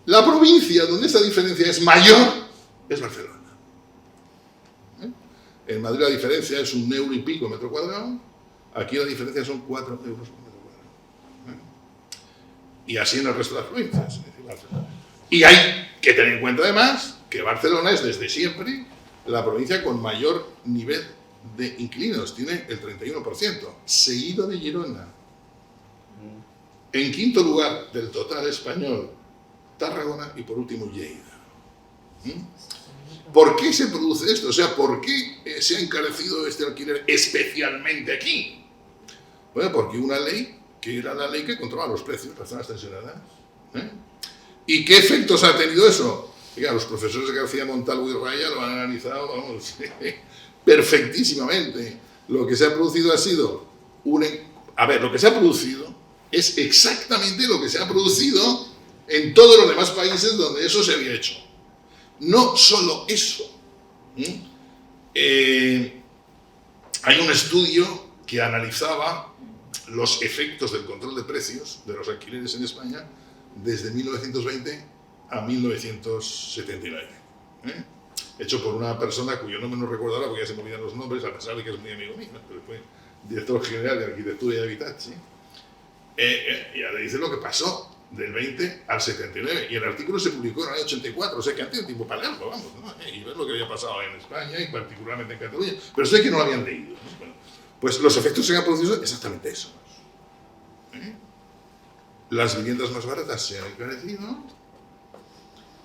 La provincia donde esa diferencia es mayor es Barcelona. En Madrid la diferencia es 1 euro y pico metro cuadrado, aquí la diferencia son 4 euros por metro cuadrado. Y así en el resto de las provincias. Y hay que tener en cuenta además que Barcelona es desde siempre la provincia con mayor nivel de inquilinos, tiene el 31%, seguido de Girona. En quinto lugar del total español, Tarragona y por último Lleida. ¿Por qué se produce esto? O sea, ¿por qué se ha encarecido este alquiler especialmente aquí? Bueno, porque una ley, que era la ley que controla los precios, las zonas tensionadas. ¿Y qué efectos ha tenido eso? Oiga, los profesores de García Montalvo y Raya lo han analizado, vamos, perfectísimamente. Lo que se ha producido ha sido lo que se ha producido es exactamente lo que se ha producido en todos los demás países donde eso se había hecho. No solo eso. Hay un estudio que analizaba los efectos del control de precios de los alquileres en España desde 1920 a 1979. Hecho por una persona cuyo nombre no recuerdo ahora porque ya se me olvidan los nombres, a pesar de que es muy amigo mío, pero fue director general de Arquitectura y Habitat. Y ahora dice lo que pasó del 20 al 79, y el artículo se publicó en el año 84, o sea que han tenido tiempo para leerlo, vamos, ¿no? Y ver lo que había pasado en España y particularmente en Cataluña, pero sé que no lo habían leído, ¿no? Bueno, pues los efectos que se han producido exactamente eso. Las viviendas más baratas se han encarecido,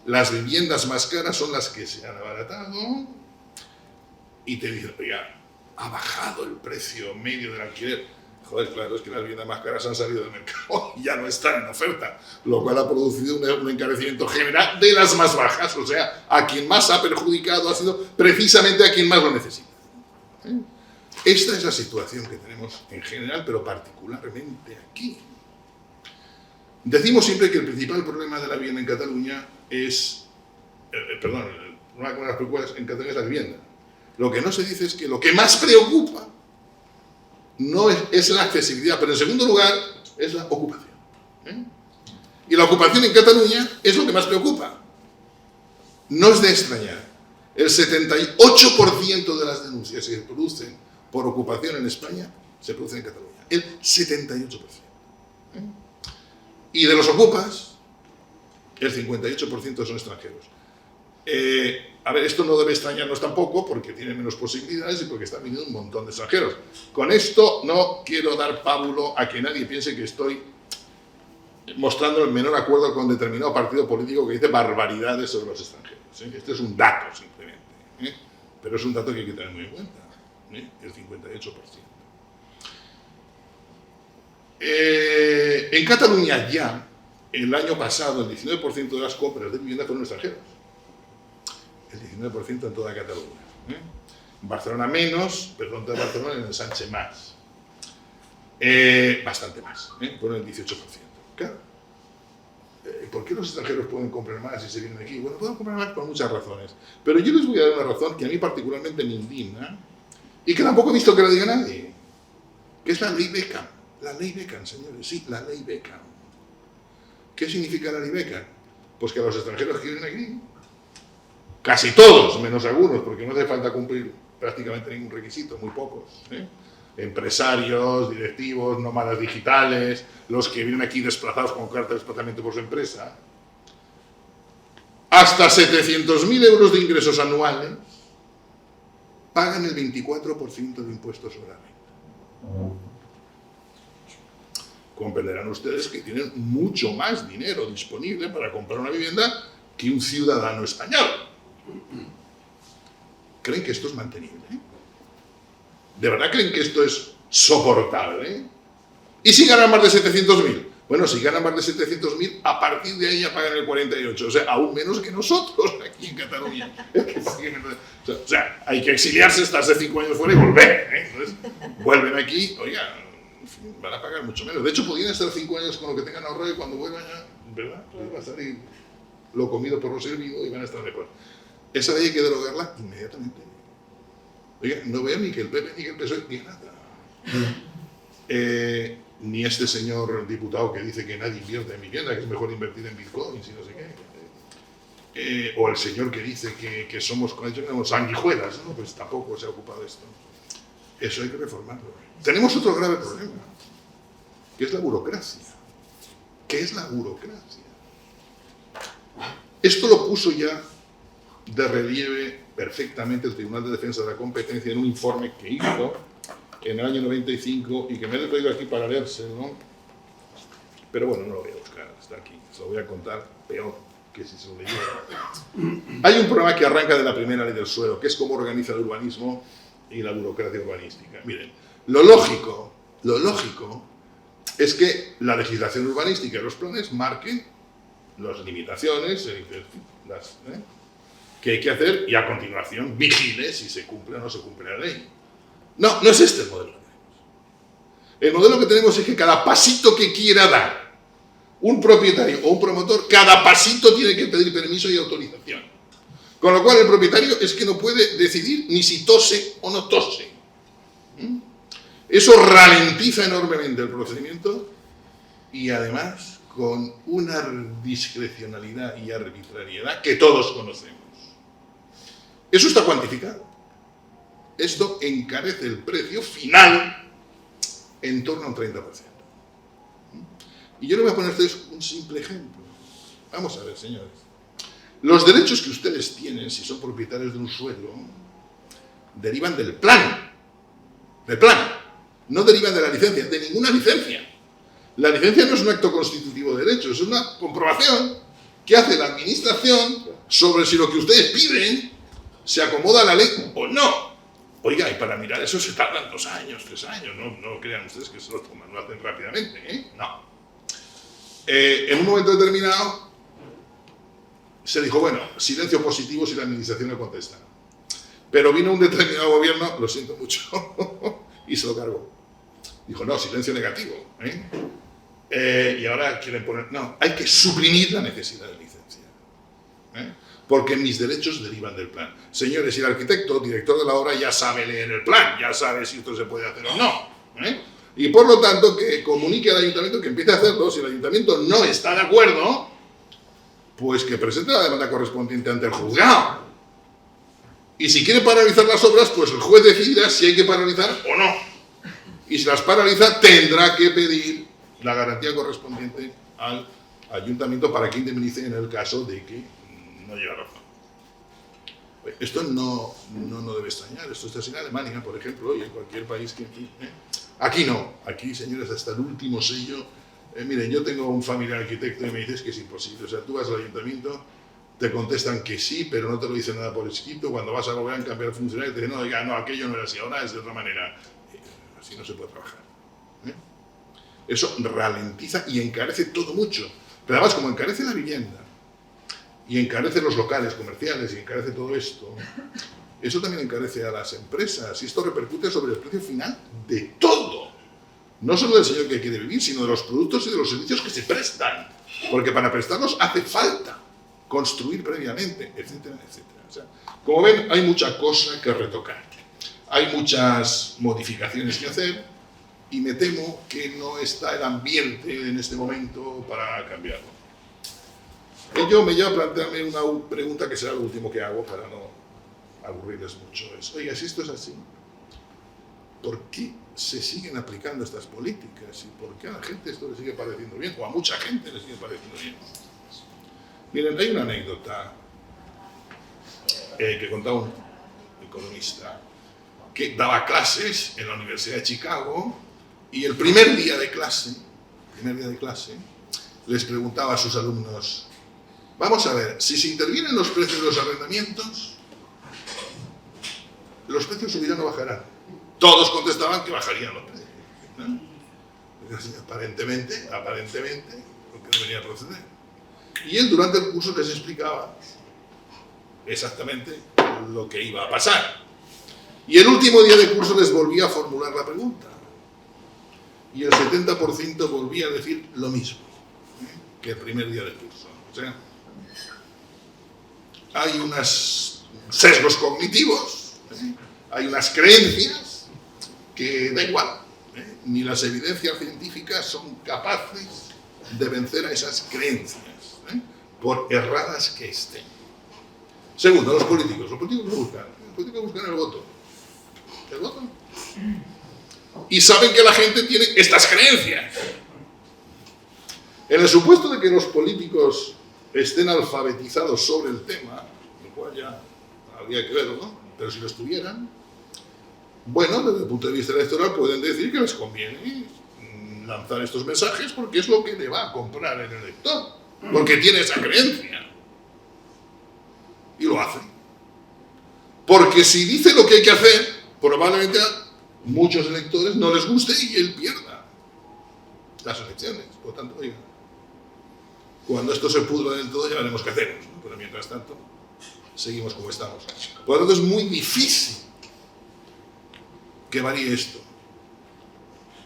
las viviendas más caras son las que se han abaratado, y te dicen, oiga, ha bajado el precio medio del alquiler. Joder, claro, es que las viviendas más caras han salido del mercado y ya no están en oferta, lo cual ha producido un encarecimiento general de las más bajas, o sea, a quien más ha perjudicado ha sido precisamente a quien más lo necesita. Esta es la situación que tenemos en general, pero particularmente aquí. Decimos siempre que el principal problema de la vivienda en Cataluña es, una de las preocupaciones en Cataluña es la vivienda. Lo que no se dice es que lo que más preocupa no es la accesibilidad, pero en segundo lugar es la ocupación. Y la ocupación en Cataluña es lo que más preocupa. No es de extrañar. El 78% de las denuncias que se producen por ocupación en España se producen en Cataluña. El 78%. Y de los ocupas, el 58% son extranjeros. A ver, esto no debe extrañarnos tampoco porque tiene menos posibilidades y porque están viniendo un montón de extranjeros. Con esto no quiero dar pábulo a que nadie piense que estoy mostrando el menor acuerdo con determinado partido político que dice barbaridades sobre los extranjeros. Este es un dato simplemente, pero es un dato que hay que tener muy en cuenta, el 58%. En Cataluña ya el año pasado el 19% de las compras de vivienda fueron extranjeros. El 19% en toda Cataluña. En Barcelona menos, pero en toda Barcelona en el Sánchez más. Bastante más, fueron el 18%. Claro. ¿Por qué los extranjeros pueden comprar más si se vienen aquí? Bueno, pueden comprar más por muchas razones. Pero yo les voy a dar una razón que a mí particularmente me indigna y que tampoco he visto que la diga nadie, que es la ley Beckham. La ley Beckham, señores, sí, la ley Beckham. ¿Qué significa la ley Beckham? Pues que a los extranjeros que vienen aquí, casi todos, menos algunos, porque no hace falta cumplir prácticamente ningún requisito, muy pocos, empresarios, directivos, nómadas digitales, los que vienen aquí desplazados con carta de desplazamiento por su empresa, hasta 700.000 euros de ingresos anuales, pagan el 24% de impuestos sobre la renta. Comprenderán ustedes que tienen mucho más dinero disponible para comprar una vivienda que un ciudadano español. ¿Creen que esto es mantenible? ¿De verdad creen que esto es soportable? ¿Y si ganan más de 700.000? Bueno, si ganan más de 700.000, a partir de ahí ya pagan el 48%, o sea, aún menos que nosotros aquí en Cataluña. O sea, hay que exiliarse, estarse 5 años fuera y volver. Entonces, vuelven aquí, oiga, van a pagar mucho menos. De hecho, podrían estar 5 años con lo que tengan ahorrado y cuando vuelvan ya, ¿verdad? Pues va a salir lo comido por lo servido y van a estar mejor. Esa ley hay que derogarla inmediatamente. Oiga, no veo ni que el PP ni que el PSOE ni nada. Ni este señor diputado que dice que nadie invierte en vivienda, que es mejor invertir en bitcoins y no sé qué. O el señor que dice que somos sanguijuelas, ¿no? Pues tampoco se ha ocupado de esto. Eso hay que reformarlo. Tenemos otro grave problema, que es la burocracia. ¿Qué es la burocracia? Esto lo puso ya de relieve perfectamente el Tribunal de Defensa de la Competencia en un informe que hizo en el año 95 y que me he traído aquí para leérselo, ¿no? Pero bueno, no lo voy a buscar, está aquí, se lo voy a contar peor que si se lo leyera. Hay un programa que arranca de la primera ley del suelo, que es cómo organiza el urbanismo y la burocracia urbanística. Miren, lo lógico es que la legislación urbanística y los planes marquen las limitaciones, que hay que hacer y a continuación vigile si se cumple o no se cumple la ley. No, no es este el modelo que tenemos. El modelo que tenemos es que cada pasito que quiera dar un propietario o un promotor, cada pasito tiene que pedir permiso y autorización. Con lo cual el propietario es que no puede decidir ni si tose o no tose. Eso ralentiza enormemente el procedimiento y además con una discrecionalidad y arbitrariedad que todos conocemos. Eso está cuantificado. Esto encarece el precio final en torno a un 30%. Y yo le voy a poner a ustedes un simple ejemplo. Vamos a ver, señores. Los derechos que ustedes tienen, si son propietarios de un suelo, derivan del plan. Del plan. No derivan de la licencia, de ninguna licencia. La licencia no es un acto constitutivo de derechos, es una comprobación que hace la administración sobre si lo que ustedes piden se acomoda a la ley o no. Oiga, y para mirar eso se tardan 2 años, 3 años, no crean ustedes que se lo toman, lo hacen rápidamente, No. En un momento determinado se dijo, bueno, silencio positivo si la administración no contesta. Pero vino un determinado gobierno, lo siento mucho, y se lo cargó. Dijo, no, silencio negativo. Y ahora quieren poner, no, hay que suprimir la necesidad de licencia. Porque mis derechos derivan del plan. Señores, y el arquitecto, director de la obra, ya sabe leer el plan, ya sabe si esto se puede hacer o no. Y por lo tanto, que comunique al ayuntamiento que empiece a hacerlo. Si el ayuntamiento no está de acuerdo, pues que presente la demanda correspondiente ante el juzgado. Y si quiere paralizar las obras, pues el juez decidirá si hay que paralizar o no. Y si las paraliza, tendrá que pedir la garantía correspondiente al ayuntamiento para que indemnice en el caso de que no lleva razón. Esto no debe extrañar. Esto está así en Alemania, por ejemplo, y en cualquier país que... Aquí no. Aquí, señores, hasta el último sello. Miren, yo tengo un familiar arquitecto y me dices que es imposible. O sea, tú vas al ayuntamiento, te contestan que sí, pero no te lo dicen nada por escrito. Cuando vas a volver a cambiar el funcionario, te dicen, no, oiga, no, aquello no era así, ahora es de otra manera. Así no se puede trabajar. Eso ralentiza y encarece todo mucho. Pero además, como encarece la vivienda, y encarece los locales comerciales, y encarece todo esto, eso también encarece a las empresas, y esto repercute sobre el precio final de todo. No solo del señor que quiere vivir, sino de los productos y de los servicios que se prestan. Porque para prestarlos hace falta construir previamente, etcétera, etcétera. O sea, como ven, hay mucha cosa que retocar. Hay muchas modificaciones que hacer y me temo que no está el ambiente en este momento para cambiarlo. Ello me lleva a plantearme una pregunta que será lo último que hago para no aburrirles mucho. Es, oiga, si esto es así, ¿por qué se siguen aplicando estas políticas? ¿Y por qué a la gente esto le sigue pareciendo bien? O a mucha gente le sigue pareciendo bien. Miren, hay una anécdota que contaba un economista que daba clases en la Universidad de Chicago y el primer día de clase les preguntaba a sus alumnos: vamos a ver, si se intervienen los precios de los arrendamientos, ¿los precios subirán o bajarán? Todos contestaban que bajarían los precios, ¿no? Aparentemente, lo que debería proceder. Y él durante el curso les explicaba exactamente lo que iba a pasar. Y el último día de curso les volvía a formular la pregunta. Y el 70% volvía a decir lo mismo que el primer día de curso. O sea, hay unos sesgos cognitivos, hay unas creencias que da igual, ni las evidencias científicas son capaces de vencer a esas creencias, por erradas que estén. Segundo, los políticos buscan el voto. ¿El voto? Y saben que la gente tiene estas creencias. En el supuesto de que los políticos estén alfabetizados sobre el tema, lo cual ya habría que verlo, ¿no? Pero si lo estuvieran, bueno, desde el punto de vista electoral pueden decir que les conviene lanzar estos mensajes porque es lo que le va a comprar el elector, porque tiene esa creencia. Y lo hacen. Porque si dice lo que hay que hacer, probablemente a muchos electores no les guste y él pierda las elecciones. Por tanto, oiga, cuando esto se pudra del todo ya veremos qué hacemos, ¿no? Pero mientras tanto, seguimos como estamos. Por lo tanto, es muy difícil que varíe esto.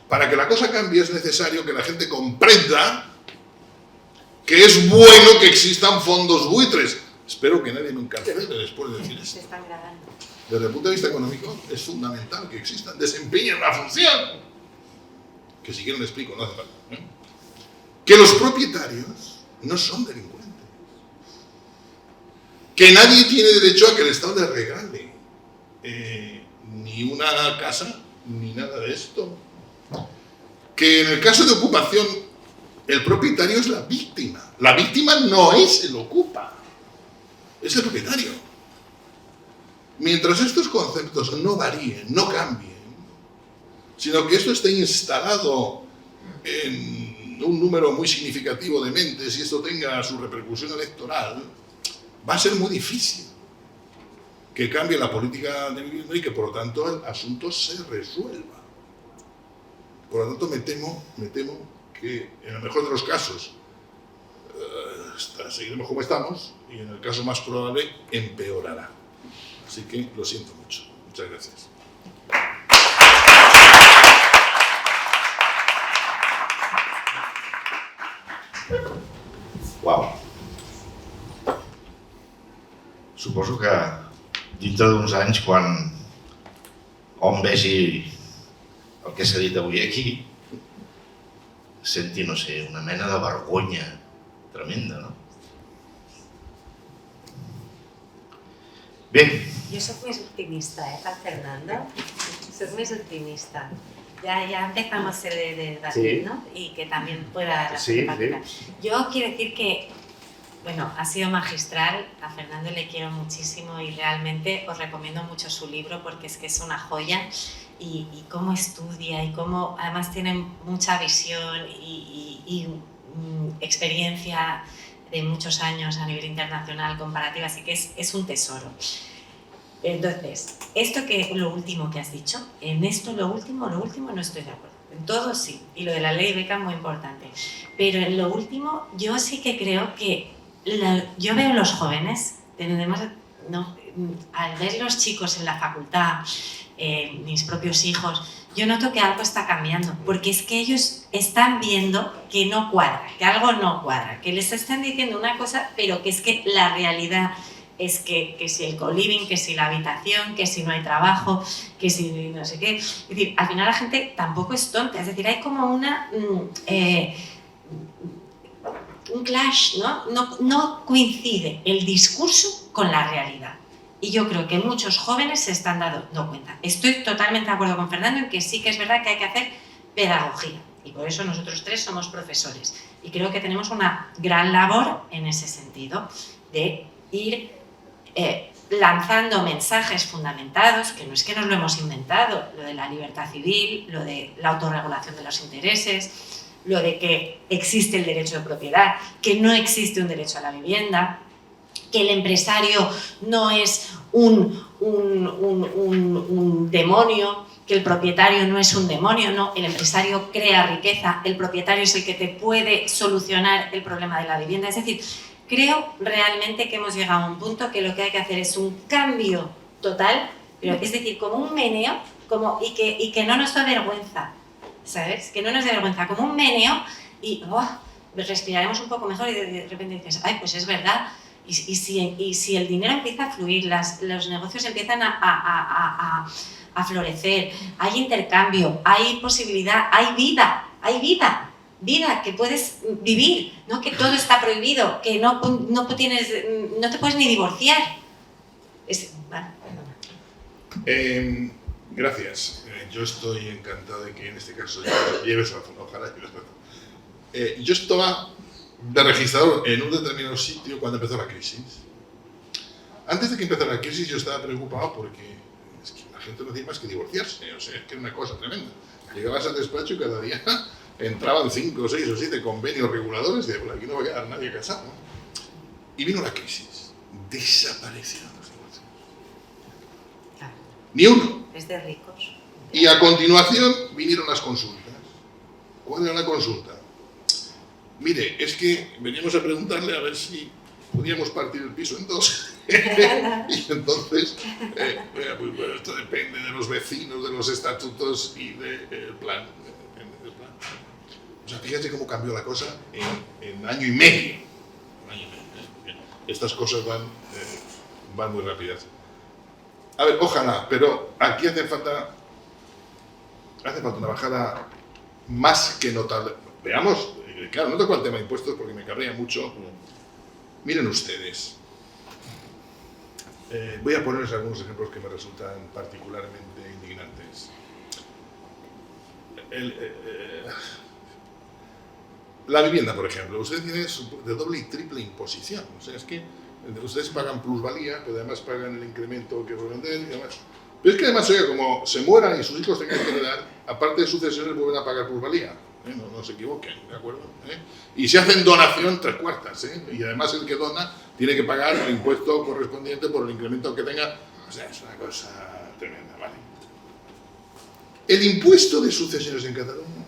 Para que la cosa cambie es necesario que la gente comprenda que es bueno que existan fondos buitres. Espero que nadie me encarcele después de decir esto. Desde el punto de vista económico es fundamental que existan, desempeñen una función. Que si quieren le explico, no hace falta. Que los propietarios no son delincuentes. Que nadie tiene derecho a que el Estado le regale ni una casa, ni nada de esto. Que en el caso de ocupación, el propietario es la víctima. La víctima no es el ocupa, es el propietario. Mientras estos conceptos no varíen, no cambien, sino que esto esté instalado en un número muy significativo de mentes y esto tenga su repercusión electoral, va a ser muy difícil que cambie la política de vivienda y que por lo tanto el asunto se resuelva. Por lo tanto me temo que en el mejor de los casos seguiremos como estamos y en el caso más probable empeorará. Así que lo siento mucho. Muchas gracias. Wow. Suposo que dintre d'uns anys, quan hom vegi el que s'ha dit avui aquí, senti, no sé, una mena de vergonya tremenda, no? Bé. Jo soc més optimista, Paz Fernando. Soc més optimista. Ya empezamos el debate, sí, ¿no? Y que también pueda la simpática. Sí. Yo quiero decir que, bueno, ha sido magistral. A Fernando le quiero muchísimo y realmente os recomiendo mucho su libro porque es que es una joya. Y cómo estudia y cómo además tiene mucha visión y experiencia de muchos años a nivel internacional comparativa, así que es un tesoro. Entonces, esto que lo último que has dicho, en esto lo último no estoy de acuerdo. En todo sí, y lo de la ley beca es muy importante. Pero en lo último, yo sí que creo que yo veo los jóvenes, además, no, al ver los chicos en la facultad, mis propios hijos, yo noto que algo está cambiando, porque es que ellos están viendo que no cuadra, que algo no cuadra, que les están diciendo una cosa, pero que es que la realidad es que si el co-living, que si la habitación, que si no hay trabajo, que si no sé qué. Es decir, al final la gente tampoco es tonta, es decir, hay como un clash, ¿no? No coincide el discurso con la realidad. Y yo creo que muchos jóvenes se están dando cuenta. Estoy totalmente de acuerdo con Fernando en que sí que es verdad que hay que hacer pedagogía. Y por eso nosotros tres somos profesores. Y creo que tenemos una gran labor en ese sentido de ir lanzando mensajes fundamentados, que no es que nos lo hemos inventado, lo de la libertad civil, lo de la autorregulación de los intereses, lo de que existe el derecho de propiedad, que no existe un derecho a la vivienda, que el empresario no es un demonio, que el propietario no es un demonio, no, el empresario crea riqueza, el propietario es el que te puede solucionar el problema de la vivienda. Es decir, creo realmente que hemos llegado a un punto que lo que hay que hacer es un cambio total, pero es decir, como un meneo, y que no nos da vergüenza, ¿sabes? Que no nos da vergüenza, como un meneo y respiraremos un poco mejor y de repente dices, ay, pues es verdad. Y si el dinero empieza a fluir, los negocios empiezan a florecer, hay intercambio, hay posibilidad, hay vida que puedes vivir, no que todo está prohibido, que no te puedes ni divorciar. Gracias. Yo estoy encantado de que en este caso lleves razón, ojalá lleves razón. Yo estaba de registrador en un determinado sitio cuando empezó la crisis. Antes de que empezara la crisis yo estaba preocupado porque es que la gente no hacía más que divorciarse, o sea, es que era una cosa tremenda. Llegabas al despacho y cada día entraban 5, 6 o 7 convenios reguladores y de por aquí no va a quedar nadie casado. Y vino la crisis. Desaparecieron los divorcios. Claro. Ni uno. Es de ricos. Y a continuación vinieron las consultas. ¿Cuál era la consulta? Mire, es que veníamos a preguntarle a ver si podíamos partir el piso en 2. Y entonces, pues bueno, esto depende de los vecinos, de los estatutos y del plan. O sea, fíjate cómo cambió la cosa en año y medio. Estas cosas van muy rápidas. A ver, ojalá, pero aquí hace falta una bajada más que notable. Veamos, claro, no toco el tema de impuestos porque me cabrea mucho. Miren ustedes. Voy a ponerles algunos ejemplos que me resultan particularmente indignantes. La vivienda, por ejemplo. Ustedes tienen de doble y triple imposición. O sea, es que ustedes pagan plusvalía, pero además pagan el incremento que venden y demás. Pero es que además, oiga, como se mueran y sus hijos tengan que heredar, aparte de sucesiones, vuelven a pagar plusvalía. No se equivoquen, ¿de acuerdo? Y se hacen donación 3/4, y además el que dona tiene que pagar el impuesto correspondiente por el incremento que tenga. O sea, es una cosa tremenda, ¿vale? El impuesto de sucesiones en Cataluña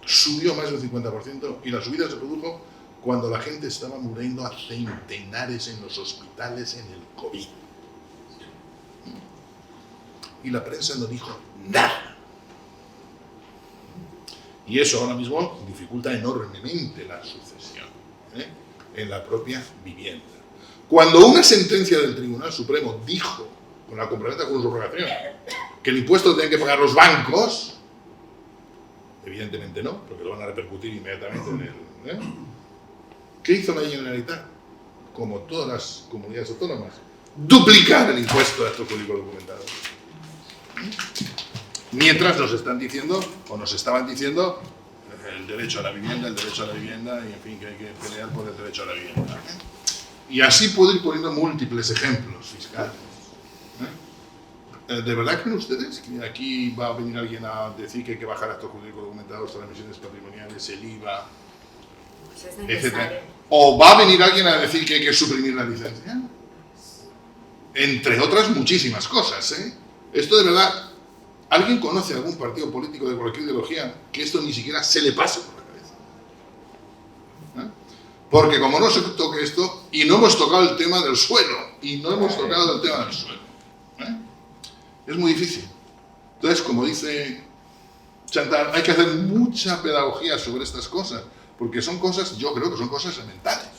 subió más del 50% y la subida se produjo cuando la gente estaba muriendo a centenares en los hospitales en el COVID. Y la prensa no dijo nada. Y eso ahora mismo dificulta enormemente la sucesión en la propia vivienda. Cuando una sentencia del Tribunal Supremo dijo, con la compraventa con subrogación, que el impuesto lo tienen que pagar los bancos, evidentemente no, porque lo van a repercutir inmediatamente en el... ¿Qué hizo la Generalitat? Como todas las comunidades autónomas, duplicar el impuesto de actos públicos documentados. Mientras nos están diciendo, o nos estaban diciendo, el derecho a la vivienda, y en fin, que hay que pelear por el derecho a la vivienda. Y así puedo ir poniendo múltiples ejemplos fiscales. ¿De verdad creen ustedes que aquí va a venir alguien a decir que hay que bajar actos jurídicos documentados, transmisiones patrimoniales, el IVA, Pues etcétera? ¿O va a venir alguien a decir que hay que suprimir la licencia? Entre otras muchísimas cosas, Esto de verdad ¿Alguien conoce algún partido político de cualquier ideología que esto ni siquiera se le pase por la cabeza? Porque como no se toque esto, y no hemos tocado el tema del suelo, es muy difícil. Entonces, como dice Chantal, hay que hacer mucha pedagogía sobre estas cosas, porque son cosas, yo creo que son cosas elementales,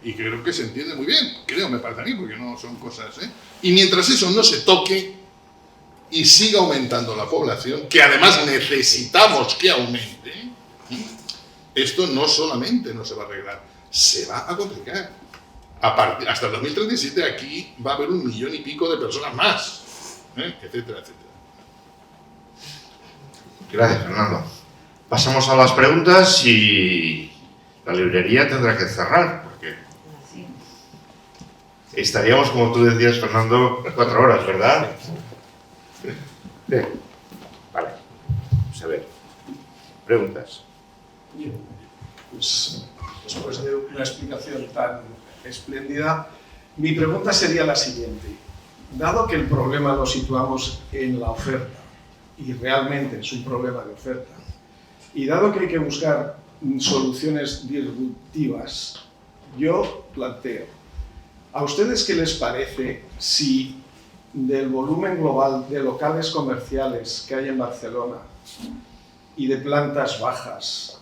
y creo que se entiende muy bien, me parece a mí, porque no son cosas, y mientras eso no se toque y siga aumentando la población, que además necesitamos que aumente, esto no solamente no se va a arreglar, se va a complicar. Hasta el 2037 aquí va a haber 1 millón y pico de personas más, etcétera, etcétera. Gracias, Fernando. Pasamos a las preguntas y la librería tendrá que cerrar, porque estaríamos, como tú decías, Fernando, 4 horas, ¿verdad? Sí. Vale. Vamos a ver. Preguntas. Pues, después de una explicación tan espléndida, mi pregunta sería la siguiente. Dado que el problema lo situamos en la oferta, y realmente es un problema de oferta, y dado que hay que buscar soluciones disruptivas, yo planteo, ¿a ustedes qué les parece si del volumen global de locales comerciales que hay en Barcelona y de plantas bajas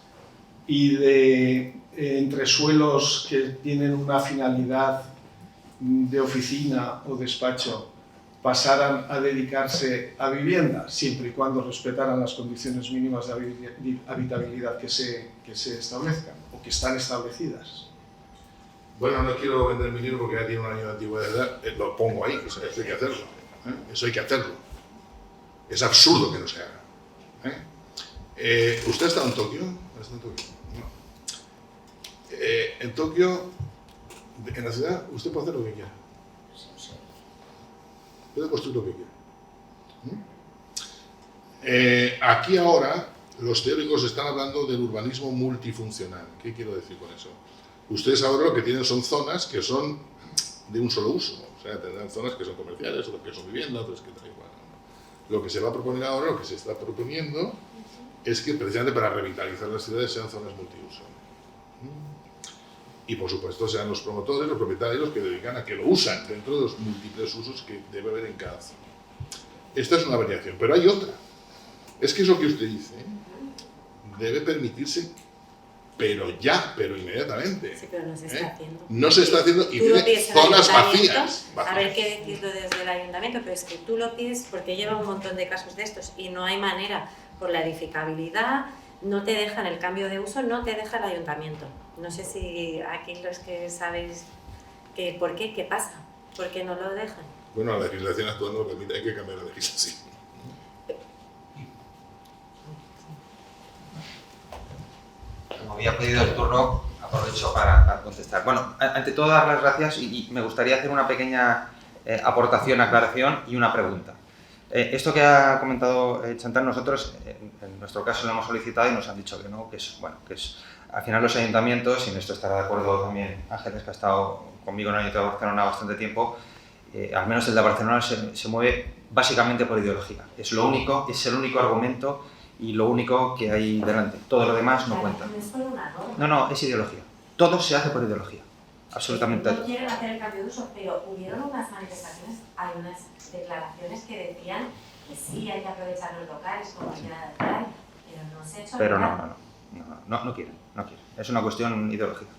y de entresuelos que tienen una finalidad de oficina o despacho pasaran a dedicarse a vivienda, siempre y cuando respetaran las condiciones mínimas de habitabilidad que se establezcan o que están establecidas? Bueno, no quiero vender mi libro porque ya tiene 1 año de antigüedad, lo pongo ahí, eso hay que hacerlo. Eso hay que hacerlo. Es absurdo que no se haga. ¿Usted ha estado en Tokio? ¿Está en Tokio? No. En Tokio, en la ciudad, usted puede hacer lo que quiera. Puede construir lo que quiera. Aquí ahora, los teóricos están hablando del urbanismo multifuncional. ¿Qué quiero decir con eso? Ustedes ahora lo que tienen son zonas que son de un solo uso. O sea, tendrán zonas que son comerciales, otras que son viviendas, otras que tal igual. Lo que se va a proponer ahora, lo que se está proponiendo, es que precisamente para revitalizar las ciudades sean zonas multiuso. Y por supuesto sean los promotores, los propietarios, los que dedican a que lo usan dentro de los múltiples usos que debe haber en cada zona. Esta es una variación, pero hay otra. Es que eso que usted dice debe permitirse, pero ya, pero inmediatamente. Sí, pero no se está haciendo. No se está haciendo y tú lo tiene pides zonas vacías. A ver qué decirlo desde el ayuntamiento, pero es que tú lo pides porque lleva un montón de casos de estos y no hay manera, por la edificabilidad, no te dejan el cambio de uso, no te deja el ayuntamiento. No sé si aquí los que sabéis que por qué, qué pasa, por qué no lo dejan. Bueno, la legislación actual no lo permite, hay que cambiar la legislación. Como había pedido el turno, aprovecho para contestar. Bueno, ante todo dar las gracias y me gustaría hacer una pequeña aportación, aclaración y una pregunta. Esto que ha comentado Chantal, nosotros en nuestro caso lo hemos solicitado y nos han dicho que no, que es, bueno, que es al final los ayuntamientos, y en esto estará de acuerdo también Ángeles, que ha estado conmigo en el Ayuntamiento de Barcelona bastante tiempo, al menos el de Barcelona se mueve básicamente por ideología. Es lo único, es el único argumento y lo único que hay delante. Todo lo demás no cuenta. No, es ideología. Todo se hace por ideología. Absolutamente todo. No quieren hacer el cambio de uso, pero hubieron unas manifestaciones, hay unas declaraciones que decían que sí hay que aprovechar los locales como ya tal, pero no se ha hecho nada. No quieren. Es una cuestión ideológica.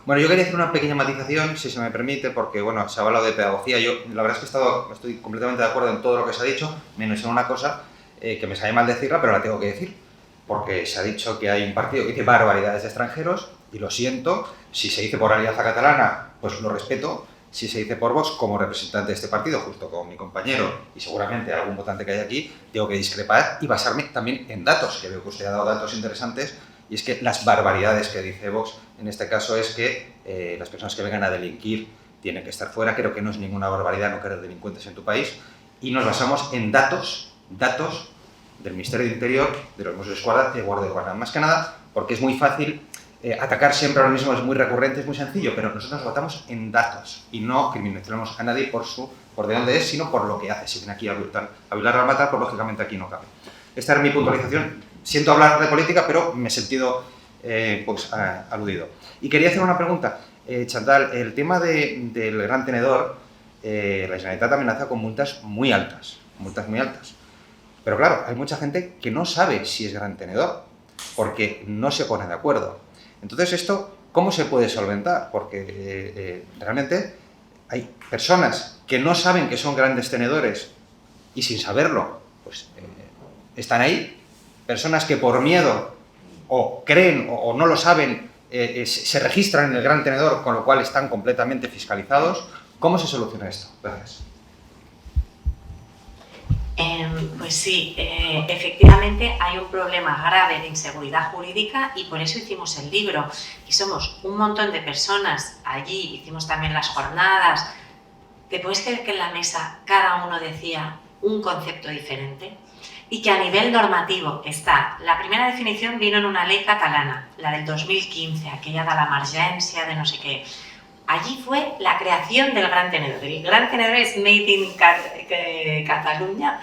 Bueno, yo quería hacer una pequeña matización, si se me permite, porque bueno, se ha hablado de pedagogía. Yo la verdad es que estoy completamente de acuerdo en todo lo que se ha dicho, menos en una cosa que me sabe mal decirla, pero la tengo que decir. Porque se ha dicho que hay un partido que dice barbaridades de extranjeros, y lo siento, si se dice por Alianza Catalana, pues lo respeto. Si se dice por Vox, como representante de este partido, justo con mi compañero y seguramente algún votante que hay aquí, tengo que discrepar y basarme también en datos, que veo que usted ha dado datos interesantes, y es que las barbaridades que dice Vox, en este caso es que las personas que vengan a delinquir tienen que estar fuera. Creo que no es ninguna barbaridad no querer delincuentes en tu país, y nos basamos en datos del Ministerio de Interior, de los Mossos d'Esquadra y de Guardia Urbana. Más que nada porque es muy fácil atacar siempre ahora mismo, es muy recurrente, es muy sencillo, pero nosotros nos basamos en datos y no criminalizamos a nadie por su por de dónde es, sino por lo que hace. Si viene aquí a Vilar al Matar, pues lógicamente aquí no cabe. Esta era mi puntualización. Siento hablar de política, pero me he sentido aludido. Y quería hacer una pregunta. Chantal, el tema del Gran Tenedor, la Generalitat amenaza con multas muy altas. Pero claro, hay mucha gente que no sabe si es Gran Tenedor, porque no se pone de acuerdo. Entonces, ¿esto cómo se puede solventar? Porque realmente hay personas que no saben que son grandes tenedores y sin saberlo, pues están ahí. Personas que por miedo o creen o no lo saben, se registran en el Gran Tenedor, con lo cual están completamente fiscalizados. ¿Cómo se soluciona esto? Gracias. Pues sí, efectivamente hay un problema grave de inseguridad jurídica y por eso hicimos el libro. Y somos un montón de personas allí, hicimos también las jornadas. ¿Te puedes creer que en la mesa cada uno decía un concepto diferente? Y que a nivel normativo está, la primera definición vino en una ley catalana, la del 2015, aquella de la emergència, de no sé qué. Allí fue la creación del Gran Tenedor. El Gran Tenedor es Made in Cataluña.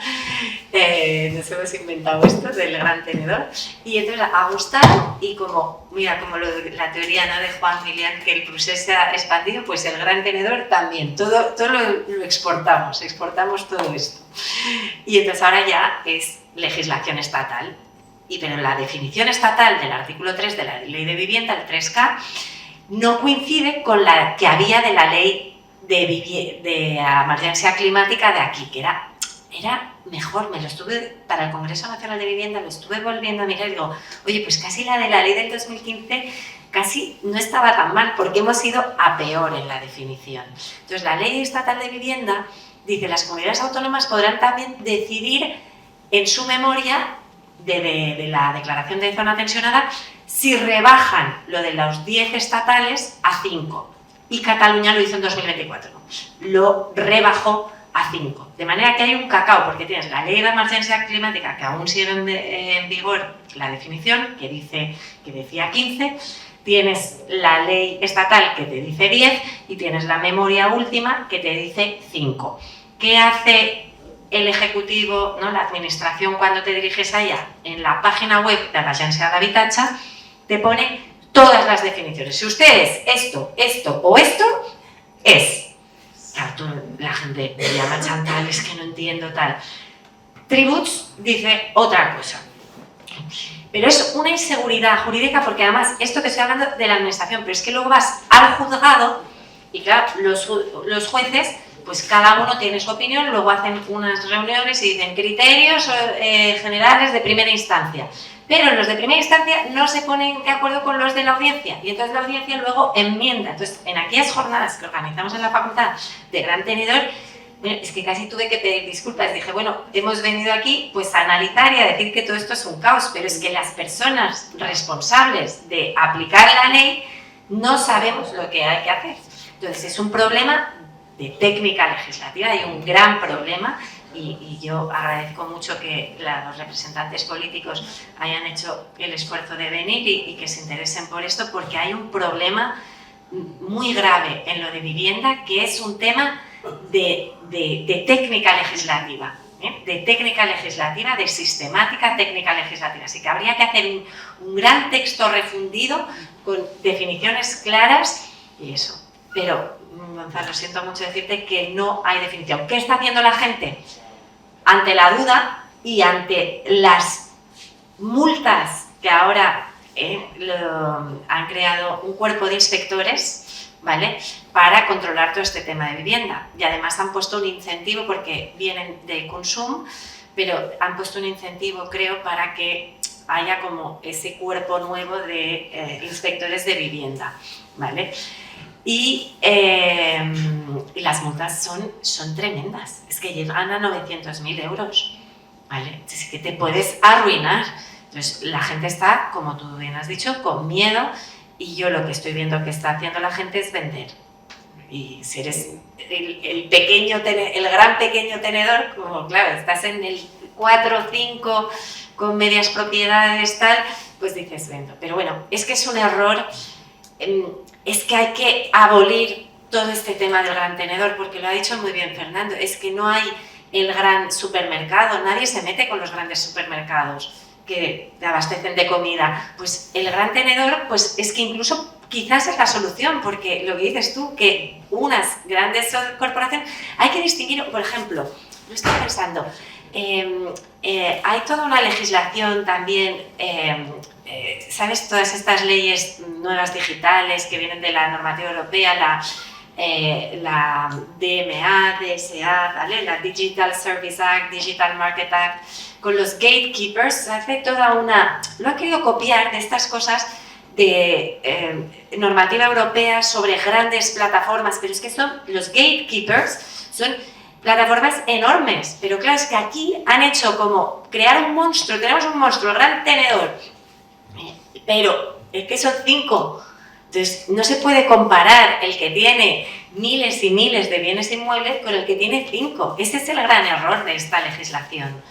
Nos hemos inventado esto del Gran Tenedor. Y entonces ha gustado y como, mira, como la teoría, ¿no?, de Juan Milián, que el procés se ha expandido, pues el Gran Tenedor también. Todo lo exportamos todo esto. Y entonces ahora ya es legislación estatal. Pero la definición estatal del artículo 3 de la Ley de Vivienda, el 3K, no coincide con la que había de la ley de emergencia climática de aquí, que era mejor. Para el Congreso Nacional de Vivienda lo estuve volviendo a mirar y digo, oye, pues casi la de la ley del 2015 casi no estaba tan mal, porque hemos ido a peor en la definición. Entonces, la Ley Estatal de Vivienda dice, las comunidades autónomas podrán también decidir en su memoria de la declaración de zona tensionada si rebajan lo de los 10 estatales a 5. Y Cataluña lo hizo en 2024. Lo rebajó a 5. De manera que hay un cacao, porque tienes la ley de emergencia climática, que aún sigue en vigor la definición, que decía 15, tienes la ley estatal que te dice 10 y tienes la memoria última que te dice 5. ¿Qué hace el Ejecutivo, ¿no?, la Administración, cuando te diriges allá? En la página web de la Agència d'Habitatge te pone todas las definiciones. Si usted es esto, esto o esto, es. Claro, la gente me llama Chantal, es que no entiendo tal. Tributs dice otra cosa. Pero es una inseguridad jurídica, porque además, esto que estoy hablando de la administración, pero es que luego vas al juzgado y claro, los jueces, pues cada uno tiene su opinión, luego hacen unas reuniones y dicen criterios generales de primera instancia. Pero los de primera instancia no se ponen de acuerdo con los de la audiencia y entonces la audiencia luego enmienda. Entonces, en aquellas jornadas que organizamos en la facultad de Gran Tenedor, es que casi tuve que pedir disculpas. Dije, bueno, hemos venido aquí pues a analizar y a decir que todo esto es un caos, pero es que las personas responsables de aplicar la ley no sabemos lo que hay que hacer. Entonces, es un problema de técnica legislativa, hay un gran problema. Y yo agradezco mucho que los representantes políticos hayan hecho el esfuerzo de venir y que se interesen por esto, porque hay un problema muy grave en lo de vivienda, que es un tema de técnica legislativa, de sistemática técnica legislativa. Así que habría que hacer un gran texto refundido con definiciones claras y eso. Pero, Gonzalo, siento mucho decirte que no hay definición. ¿Qué está haciendo la gente? Ante la duda y ante las multas que ahora han creado un cuerpo de inspectores, ¿vale?, para controlar todo este tema de vivienda. Y además han puesto un incentivo, porque vienen del consumo, pero han puesto un incentivo, creo, para que haya como ese cuerpo nuevo de inspectores de vivienda, ¿vale? Y las multas son tremendas, es que llegan a 900.000 euros, ¿vale? Es que te puedes arruinar. Entonces, la gente está, como tú bien has dicho, con miedo, y yo lo que estoy viendo que está haciendo la gente es vender. Y si eres el gran pequeño tenedor, como claro, estás en el 4 o 5 con medias propiedades, tal, pues dices vendo. Pero bueno, es que es un error. Es que hay que abolir todo este tema del gran tenedor, porque lo ha dicho muy bien Fernando, es que no hay el gran supermercado, nadie se mete con los grandes supermercados que te abastecen de comida. Pues el gran tenedor, pues es que incluso quizás es la solución, porque lo que dices tú, que unas grandes corporaciones, hay que distinguir, por ejemplo, lo estoy pensando, hay toda una legislación también, ¿sabes? Todas estas leyes nuevas digitales que vienen de la normativa europea, la DMA, DSA, ¿vale? La Digital Service Act, Digital Market Act, con los gatekeepers, hace toda una... Lo han querido copiar de estas cosas de normativa europea sobre grandes plataformas, pero es que son los gatekeepers, son plataformas enormes, pero claro, es que aquí han hecho como crear un monstruo, tenemos un monstruo, el gran tenedor, pero es que son 5. Entonces, no se puede comparar el que tiene miles y miles de bienes inmuebles con el que tiene 5. Ese es el gran error de esta legislación,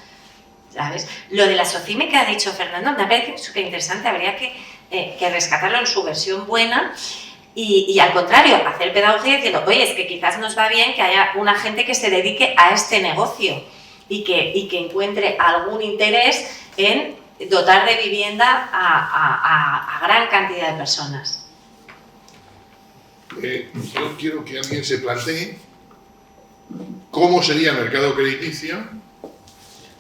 ¿sabes? Lo de la SOCIME que ha dicho Fernando me parece súper interesante, habría que rescatarlo en su versión buena y al contrario, hacer pedagogía diciendo, oye, es que quizás nos va bien que haya una gente que se dedique a este negocio y que encuentre algún interés en dotar de vivienda a gran cantidad de personas. Yo quiero que alguien se plantee cómo sería el mercado crediticio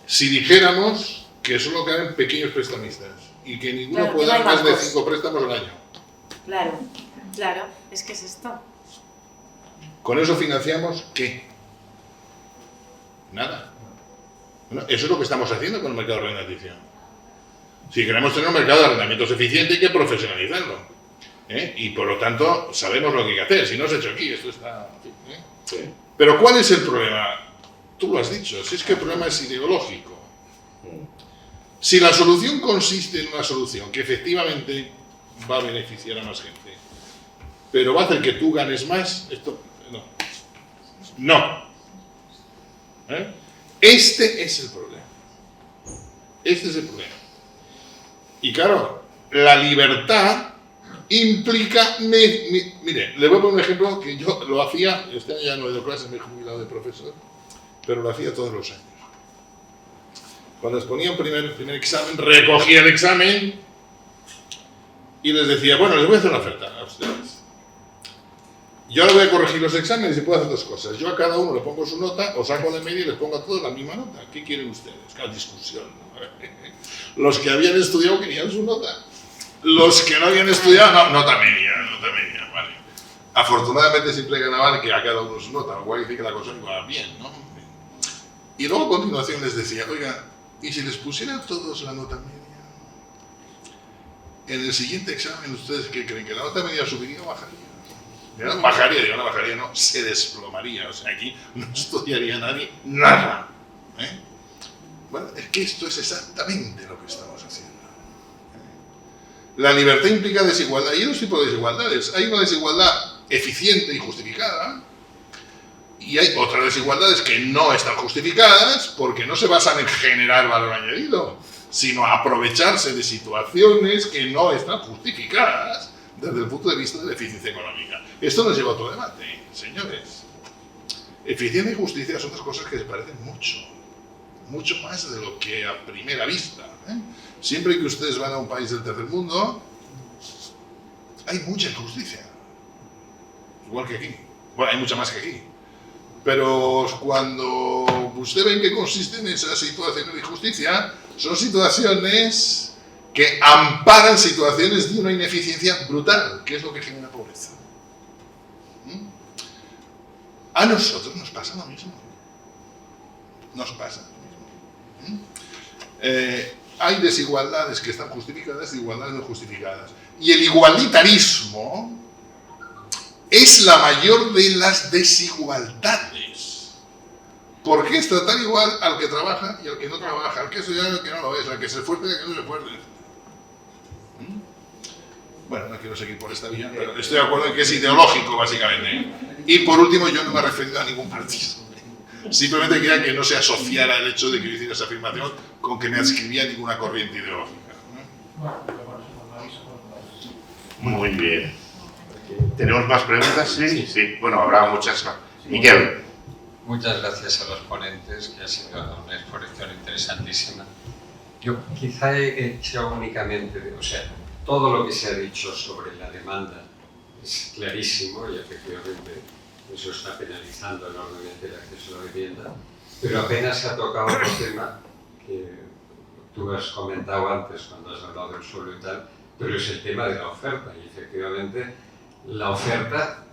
si dijéramos que solo caben pequeños prestamistas y que ninguno Claro, puede que no dar hay más de bancos. 5 préstamos al año. Claro, claro, es que es esto. ¿Con eso financiamos qué? Nada. Bueno, eso es lo que estamos haciendo con el mercado arrendaticio. Si queremos tener un mercado de arrendamientos eficiente hay que profesionalizarlo. Y por lo tanto sabemos lo que hay que hacer. Si no se ha hecho aquí, esto está... Sí. Pero ¿cuál es el problema? Tú lo has dicho, si es que el problema es ideológico. Si la solución consiste en una solución que efectivamente va a beneficiar a más gente, pero va a hacer que tú ganes más, esto no. No. Este es el problema. Este es el problema. Y claro, la libertad implica... Mire, le voy a poner un ejemplo que yo lo hacía, este año ya no he dado clases, me he jubilado de profesor, pero lo hacía todos los años. Cuando les ponía un primer examen, recogía el examen y les decía, bueno, les voy a hacer una oferta a ustedes. Yo ahora voy a corregir los exámenes y puedo hacer 2 cosas. Yo a cada uno le pongo su nota, o saco de media y les pongo a todos la misma nota. ¿Qué quieren ustedes? Claro, discusión, ¿no? Los que habían estudiado querían su nota. Los que no habían estudiado, no, nota media, vale. Afortunadamente siempre ganaban el que a cada uno su nota, lo cual dice que la cosa iba bien, ¿no? Y luego a continuación les decía, oiga, ¿y si les pusieran todos la nota media? En el siguiente examen, ¿ustedes qué creen? ¿Que la nota media subiría o bajaría? Bajaría, no, se desplomaría. O sea, aquí no estudiaría nadie nada. Bueno, es que esto es exactamente lo que estamos haciendo. La libertad implica desigualdad, y hay 2 tipos de desigualdades. Hay una desigualdad eficiente y justificada, y hay otras desigualdades que no están justificadas porque no se basan en generar valor añadido, sino aprovecharse de situaciones que no están justificadas desde el punto de vista de la eficiencia económica. Esto nos lleva a otro debate, señores. Eficiencia y justicia son 2 cosas que se parecen mucho más de lo que a primera vista. Siempre que ustedes van a un país del tercer mundo, hay mucha injusticia. Igual que aquí. Bueno, hay mucha más que aquí. Pero cuando usted ve en qué consisten esas situaciones de injusticia, son situaciones que amparan situaciones de una ineficiencia brutal, que es lo que genera pobreza. A nosotros nos pasa lo mismo. Nos pasa lo mismo. Hay desigualdades que están justificadas, desigualdades no justificadas. Y el igualitarismo es la mayor de las desigualdades. Porque es tratar igual al que trabaja y al que no trabaja, al que es ciudadano y al que no lo es, al que se esfuerza y al que no se esfuerza. Bueno, no quiero seguir por esta vía, pero estoy de acuerdo en que es ideológico, básicamente. Y por último, yo no me he referido a ningún partido. Simplemente quería que no se asociara el hecho de que yo hiciera esa afirmación con que me adscribía a ninguna corriente ideológica. Muy bien. ¿Tenemos más preguntas? Sí, sí. Bueno, habrá muchas. Miquel. Muchas gracias a los ponentes, que ha sido una exposición interesantísima. Yo quizá he hecho únicamente, o sea, todo lo que se ha dicho sobre la demanda es clarísimo y efectivamente eso está penalizando enormemente el acceso a la vivienda, pero apenas se ha tocado otro tema que tú has comentado antes cuando has hablado del suelo y tal, pero es el tema de la oferta y efectivamente la oferta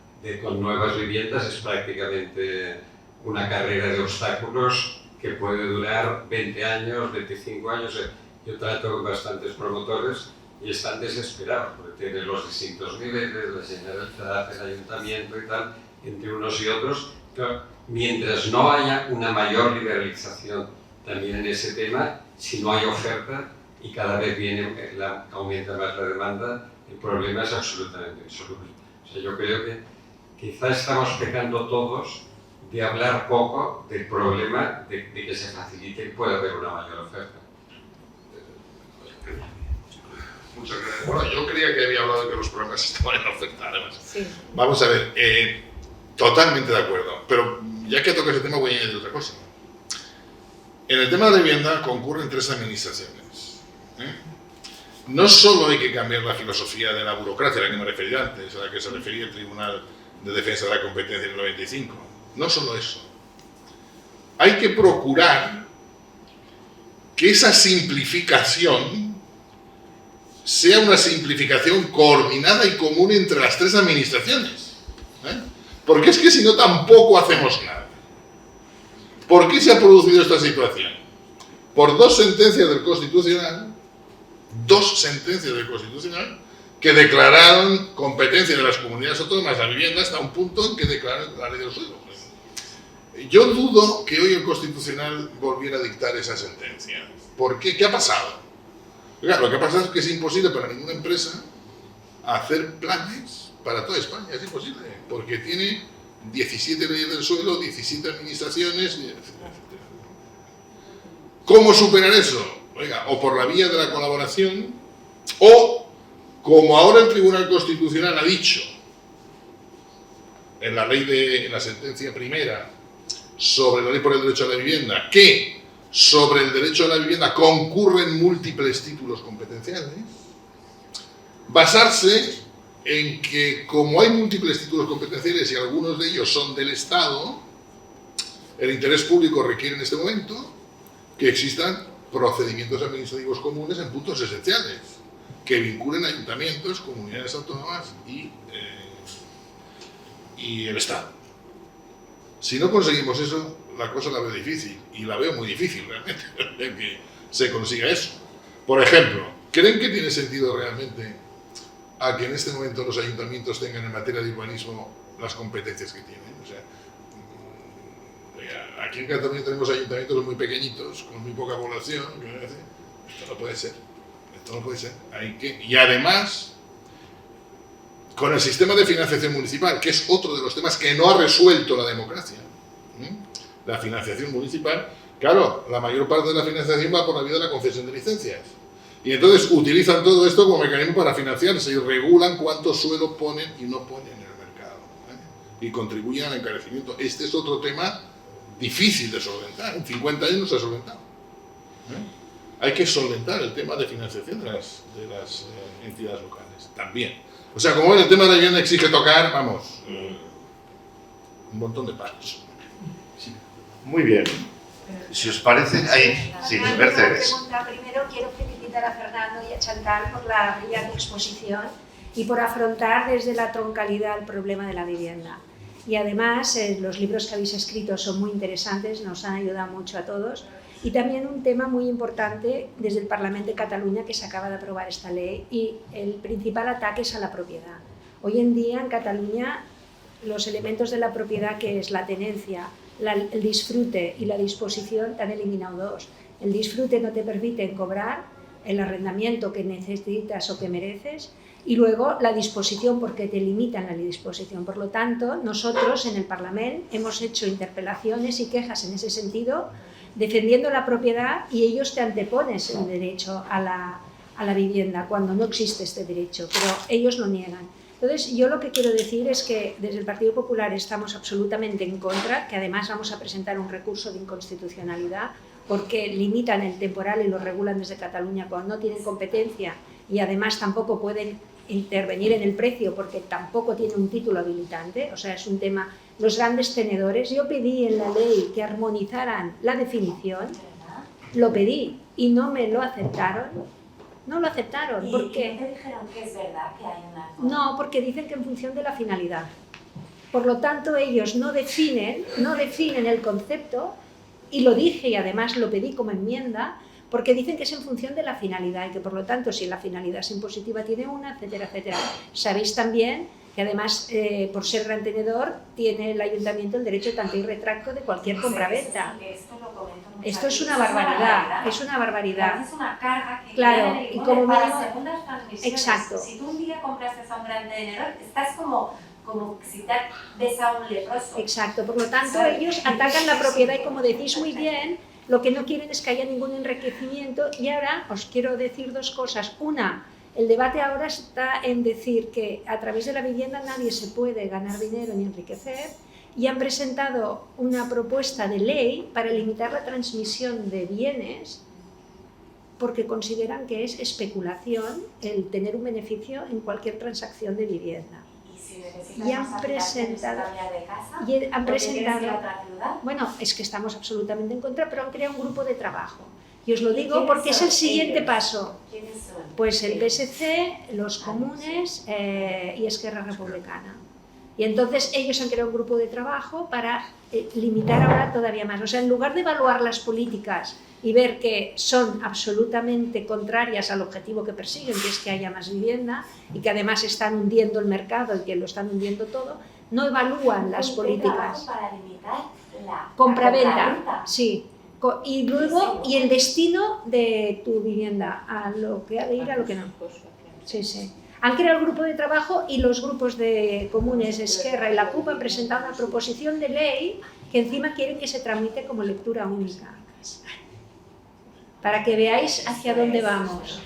con nuevas viviendas es prácticamente una carrera de obstáculos que puede durar 20 años, 25 años. Yo trato con bastantes promotores y están desesperados porque tienen los distintos niveles, la Generalitat, el Ayuntamiento y tal, entre unos y otros. Pero mientras no haya una mayor liberalización también en ese tema, si no hay oferta y cada vez aumenta más la demanda, el problema es absolutamente insoluble. O sea, yo creo que quizá estamos pecando todos de hablar poco del problema de que se facilite y pueda haber una mayor oferta. Muchas gracias. Bueno, yo creía que había hablado de que los problemas estaban en la oferta, además. Sí. Vamos a ver, totalmente de acuerdo, pero ya que toca ese tema voy a añadir otra cosa. En el tema de la vivienda concurren 3 administraciones. No solo hay que cambiar la filosofía de la burocracia a la que me refería antes, a la que se refería el Tribunal de Defensa de la Competencia en el 95. No solo eso. Hay que procurar que esa simplificación sea una simplificación coordinada y común entre las 3 administraciones. Porque es que si no tampoco hacemos nada. ¿Por qué se ha producido esta situación? Por 2 sentencias del Constitucional, 2 sentencias del Constitucional que declararon competencia de las comunidades autónomas la vivienda hasta un punto en que declararon la ley del suelo. Yo dudo que hoy el Constitucional volviera a dictar esa sentencia. ¿Por qué? ¿Qué ha pasado? Oiga, lo que ha pasado es que es imposible para ninguna empresa hacer planes para toda España. Es imposible, porque tiene 17 leyes del suelo, 17 administraciones, etc. ¿Cómo superar eso? Oiga, o por la vía de la colaboración, o como ahora el Tribunal Constitucional ha dicho en la sentencia primera sobre la ley por el derecho a la vivienda, que sobre el derecho a la vivienda concurren múltiples títulos competenciales, basarse en que como hay múltiples títulos competenciales y algunos de ellos son del Estado, el interés público requiere en este momento que existan procedimientos administrativos comunes en puntos esenciales, que vinculen ayuntamientos, comunidades autónomas y el Estado. Si no conseguimos eso, la cosa la veo difícil, y la veo muy difícil realmente, de que se consiga eso. Por ejemplo, ¿creen que tiene sentido realmente a que en este momento los ayuntamientos tengan en materia de urbanismo las competencias que tienen? O sea, aquí en Cataluña tenemos ayuntamientos muy pequeñitos, con muy poca población. Esto no puede ser. Esto no puede ser. Y además, con el sistema de financiación municipal, que es otro de los temas que no ha resuelto la democracia. La financiación municipal, claro, la mayor parte de la financiación va por la vía de la concesión de licencias. Y entonces utilizan todo esto como mecanismo para financiarse y regulan cuánto suelo ponen y no ponen en el mercado. Y contribuyen al encarecimiento. Este es otro tema difícil de solventar. En 50 años no se ha solventado. Hay que solventar el tema de financiación de las entidades locales también. O sea, como ven, el tema de la vivienda exige tocar, vamos, un montón de palos. Sí. Muy bien. Si os parece, ahí, sí, Mercedes. Primero quiero felicitar a Fernando y a Chantal por la brillante exposición y por afrontar desde la troncalidad el problema de la vivienda. Y además, los libros que habéis escrito son muy interesantes, nos han ayudado mucho a todos. Y también un tema muy importante desde el Parlamento de Cataluña, que se acaba de aprobar esta ley, y el principal ataque es a la propiedad. Hoy en día en Cataluña los elementos de la propiedad, que es la tenencia, el disfrute y la disposición, te han eliminado 2. El disfrute no te permite cobrar el arrendamiento que necesitas o que mereces, y luego la disposición, porque te limitan la disposición. Por lo tanto, nosotros en el Parlamento hemos hecho interpelaciones y quejas en ese sentido, defendiendo la propiedad, y ellos te antepones el derecho a la vivienda cuando no existe este derecho, pero ellos lo niegan. Entonces, yo lo que quiero decir es que desde el Partido Popular estamos absolutamente en contra, que además vamos a presentar un recurso de inconstitucionalidad porque limitan el temporal y lo regulan desde Cataluña cuando no tienen competencia y además tampoco pueden intervenir en el precio porque tampoco tiene un título habilitante, o sea, es un tema, los grandes tenedores. Yo pedí en la ley que armonizaran la definición, lo pedí y no me lo aceptaron. No lo aceptaron. ¿Por qué? ¿Y te dijeron que es verdad que hay una...? No, porque dicen que en función de la finalidad. Por lo tanto, ellos no definen el concepto, y lo dije y además lo pedí como enmienda, porque dicen que es en función de la finalidad y que por lo tanto si la finalidad es impositiva tiene una, etcétera, etcétera. Sabéis también que además por ser gran tenedor tiene el ayuntamiento el derecho de tanto y retracto de cualquier compraventa. Esto lo comento mucho. Esto es una barbaridad, es una barbaridad. Es una carga que claro, y como para mínimo, segundas transmisiones. exacto. Si tú un día compraste a un gran tenedor, estás como si te ves a un leproso. Exacto, por lo tanto ellos atacan la propiedad y como decís muy bien, lo que no quieren es que haya ningún enriquecimiento. Y ahora os quiero decir dos cosas. Una, el debate ahora está en decir que a través de la vivienda nadie se puede ganar dinero ni enriquecer, y han presentado una propuesta de ley para limitar la transmisión de bienes porque consideran que es especulación el tener un beneficio en cualquier transacción de vivienda. Y han presentado, bueno, es que estamos absolutamente en contra, pero han creado un grupo de trabajo. Y os lo digo porque es el siguiente paso. Pues el PSC, los comunes y Esquerra Republicana. Y entonces ellos han creado un grupo de trabajo para limitar ahora todavía más. O sea, en lugar de evaluar las políticas y ver que son absolutamente contrarias al objetivo que persiguen, que es que haya más vivienda y que además están hundiendo el mercado y que lo están hundiendo todo, no evalúan las políticas. Para limitar la compraventa, sí. Y luego, y el destino de tu vivienda, a lo que ha de ir, a lo que no. Sí, sí. Han creado el grupo de trabajo y los grupos de comunes, Esquerra y la CUP han presentado una proposición de ley que encima quieren que se tramite como lectura única. Para que veáis hacia dónde vamos.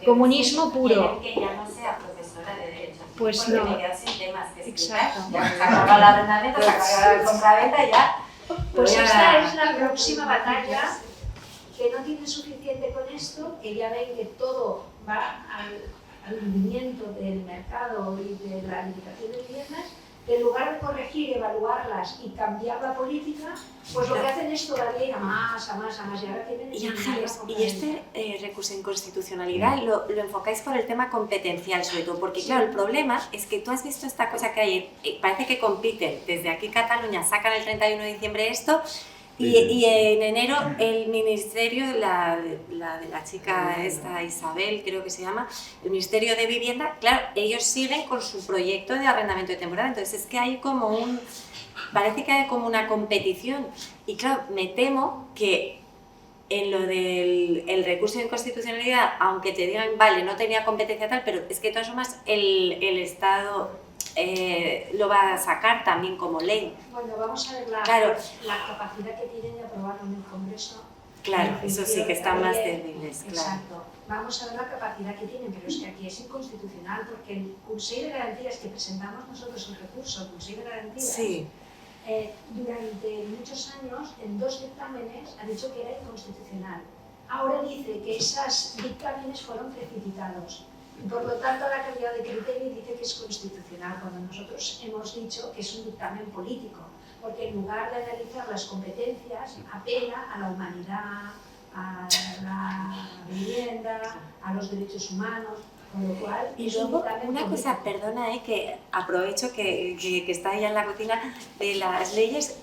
Comunismo puro. Que ya no sea profesora de Derecho. Pues no. Me quedo sin temas que exacto. Ya se acabó la arrendamiento, se acabó la compraventa y ya. Pues esta es la próxima batalla, que no tienen suficiente con esto, que ya ven que todo va al hundimiento del mercado y de la limitación de viviendas, que en lugar de corregir, evaluarlas y cambiar la política, pues lo que hacen es todavía ir a más, y ahora tienen... Y Ángeles, y este recurso de inconstitucionalidad lo enfocáis por el tema competencial sobre todo, porque claro, el problema es que tú has visto esta cosa que hay, parece que compiten, desde aquí Cataluña sacan el 31 de diciembre esto, y en enero el ministerio, la de la chica esta Isabel creo que se llama, el Ministerio de Vivienda, claro, ellos siguen con su proyecto de arrendamiento de temporada, entonces es que hay como parece que hay como una competición, y claro, me temo que en lo del recurso de inconstitucionalidad, aunque te digan, vale, no tenía competencia tal, pero es que de todas formas el Estado lo va a sacar también como ley. Bueno, vamos a ver la capacidad que tienen de aprobarlo en el Congreso. Claro, eso sí que están más débiles, claro. Exacto. Vamos a ver la capacidad que tienen, pero es que aquí es inconstitucional porque el Consell de Garantías que presentamos nosotros el recurso, el Consell de Garantías, sí. Durante muchos años, en 2 dictámenes, ha dicho que era inconstitucional. Ahora dice que esos dictámenes fueron precipitados. Y por lo tanto, ahora ha cambiado de criterio y dice que es constitucional, cuando nosotros hemos dicho que es un dictamen político, porque en lugar de analizar las competencias, apela a la humanidad, a la vivienda, a los derechos humanos, con lo cual... Y luego, una cosa, perdona, que aprovecho que está ahí en la cocina de las leyes,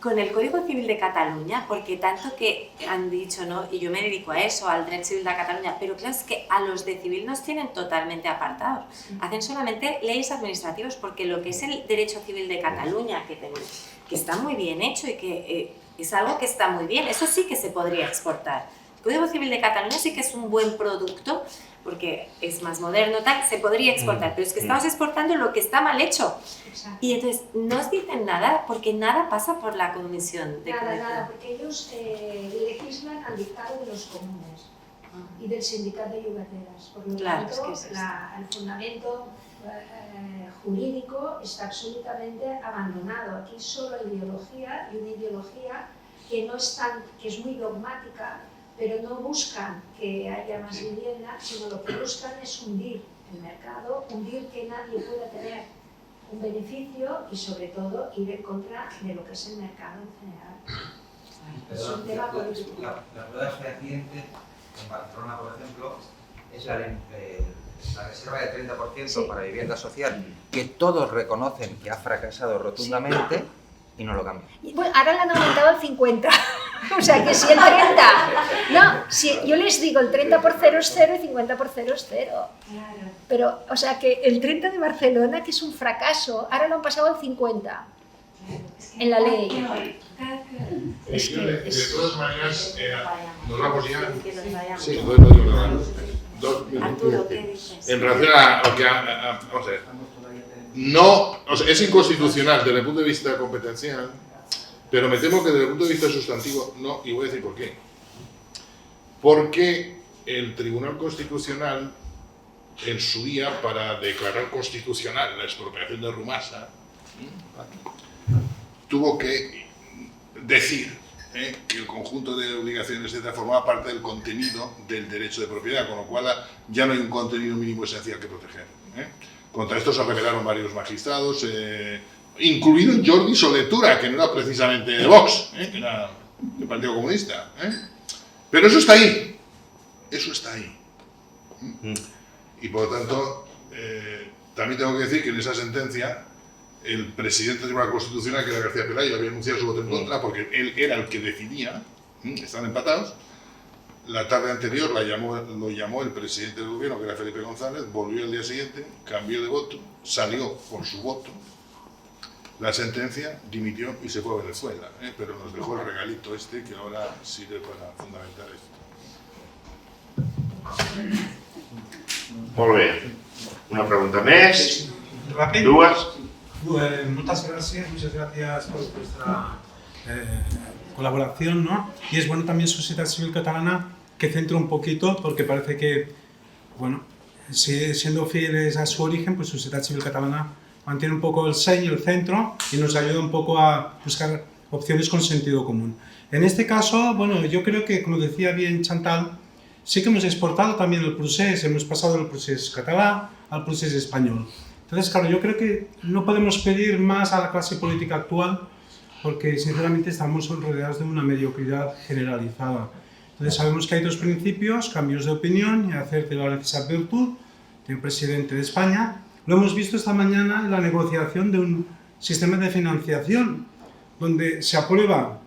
con el Código Civil de Cataluña, porque tanto que han dicho, ¿no? Y yo me dedico a eso, al Derecho Civil de Cataluña, pero claro, es que a los de civil nos tienen totalmente apartados. Hacen solamente leyes administrativas, porque lo que es el Derecho Civil de Cataluña, que está muy bien hecho y que es algo que está muy bien, eso sí que se podría exportar. El Código Civil de Cataluña sí que es un buen producto, porque es más moderno, tal, se podría exportar, pero es que estamos exportando lo que está mal hecho. Exacto. Y entonces no os dicen nada, porque nada pasa por la Comisión de Código. Nada, porque ellos legislan al dictado de los comunes. y del sindicato de yugateras. Por lo Claro, tanto, es que es el fundamento jurídico está absolutamente abandonado. Aquí solo hay ideología, y una ideología que es muy dogmática, pero no buscan que haya más vivienda, sino lo que buscan es hundir el mercado, hundir que nadie pueda tener un beneficio y sobre todo ir en contra de lo que es el mercado en general. Es un tema político. La prueba fehaciente en Barcelona, por ejemplo, es la reserva de 30% Sí. para vivienda social, que todos reconocen que ha fracasado rotundamente y no lo cambian. Y, bueno, ahora le han aumentado al 50. O sea que si el 30... No, si yo les digo el 30 por 0 es 0 y 50 por 0 es 0. Claro. Pero, o sea que el 30 de Barcelona, que es un fracaso, ahora lo han pasado al 50 en la ley. Es Yo, de que todas maneras, nos vamos ya. Que nos vayamos. Sí, dos minutos. Arturo, ¿qué dices? En relación a lo que vamos a ver. No, o sea, es inconstitucional desde el punto de vista competencial, pero me temo que desde el punto de vista sustantivo no, y voy a decir por qué. Porque el Tribunal Constitucional, en su día, para declarar constitucional la expropiación de Rumasa, tuvo que decir que el conjunto de obligaciones formaba parte del contenido del derecho de propiedad, con lo cual ya no hay un contenido mínimo esencial que proteger. Contra esto se rebelaron varios magistrados, incluido Jordi Soletura, que no era precisamente de Vox, que era del Partido Comunista. Pero eso está ahí. Eso está ahí. Y por lo tanto, también tengo que decir que en esa sentencia el presidente del Tribunal Constitucional, que era García Pelayo, había anunciado su voto en contra porque él era el que decidía, estaban empatados. La tarde anterior lo llamó el presidente del gobierno, que era Felipe González, volvió el día siguiente, cambió de voto, salió por su voto, la sentencia, dimitió y se fue a Venezuela, pero nos dejó el regalito este que ahora sirve para fundamentar esto. Molt bé. Una pregunta més. Rápido. Dues. Muchas gracias por vuestra colaboración, ¿no? Y es bueno también Sociedad Civil Catalana que centra un poquito, porque parece que, bueno, siendo fieles a su origen, pues Sociedad Civil Catalana mantiene un poco el sello, el centro, y nos ayuda un poco a buscar opciones con sentido común. En este caso, bueno, yo creo que, como decía bien Chantal, sí que hemos exportado también el procés, hemos pasado del procés catalán al procés español. Entonces, claro, yo creo que no podemos pedir más a la clase política actual porque, sinceramente, estamos rodeados de una mediocridad generalizada. Entonces, sabemos que hay dos principios, cambios de opinión y hacer de la necesidad virtud de un presidente de España. Lo hemos visto esta mañana en la negociación de un sistema de financiación donde se aprueba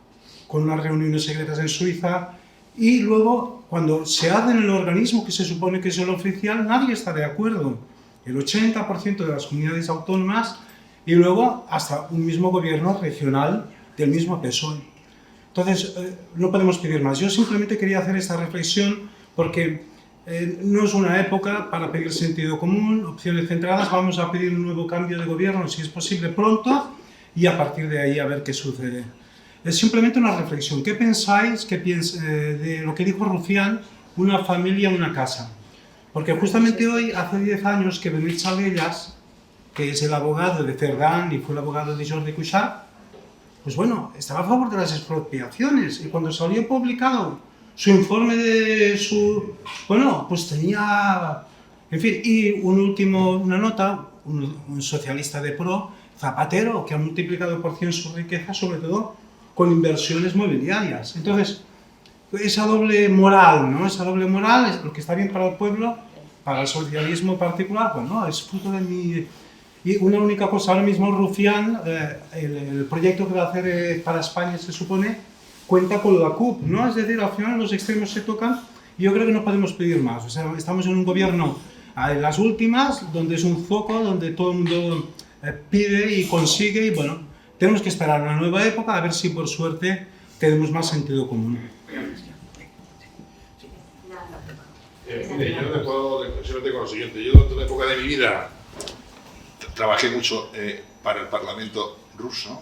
con unas reuniones secretas en Suiza y luego, cuando se hace en el organismo que se supone que es el oficial, nadie está de acuerdo. El 80% de las comunidades autónomas y luego hasta un mismo gobierno regional del mismo PSOE. Entonces, no podemos pedir más. Yo simplemente quería hacer esta reflexión porque no es una época para pedir sentido común, opciones centradas. Vamos a pedir un nuevo cambio de gobierno, si es posible, pronto, y a partir de ahí a ver qué sucede. Es simplemente una reflexión. ¿Qué pensáis de lo que dijo Rufián, una familia, una casa? Porque justamente hoy, hace 10 años que Benet Salellas, que es el abogado de Cerdán y fue el abogado de Jordi Cuixart, pues bueno, estaba a favor de las expropiaciones y cuando salió publicado su informe de su... Bueno, pues tenía... En fin, y una nota, un socialista de pro, Zapatero, que ha multiplicado por 100 su riqueza, sobre todo con inversiones mobiliarias. Entonces, esa doble moral, ¿no? Esa doble moral es lo que está bien para el pueblo, para el socialismo en particular, bueno, es fruto de mi... Y una única cosa, ahora mismo Rufián, el proyecto que va a hacer para España, se supone, cuenta con la CUP, ¿no? Es decir, al final los extremos se tocan y yo creo que no podemos pedir más. O sea, estamos en un gobierno en las últimas, donde es un foco, donde todo el mundo pide y consigue y bueno, tenemos que esperar una nueva época a ver si por suerte tenemos más sentido común. Mire, yo te puedo decirte con lo siguiente. Yo durante una época de mi vida trabajé mucho para el Parlamento ruso,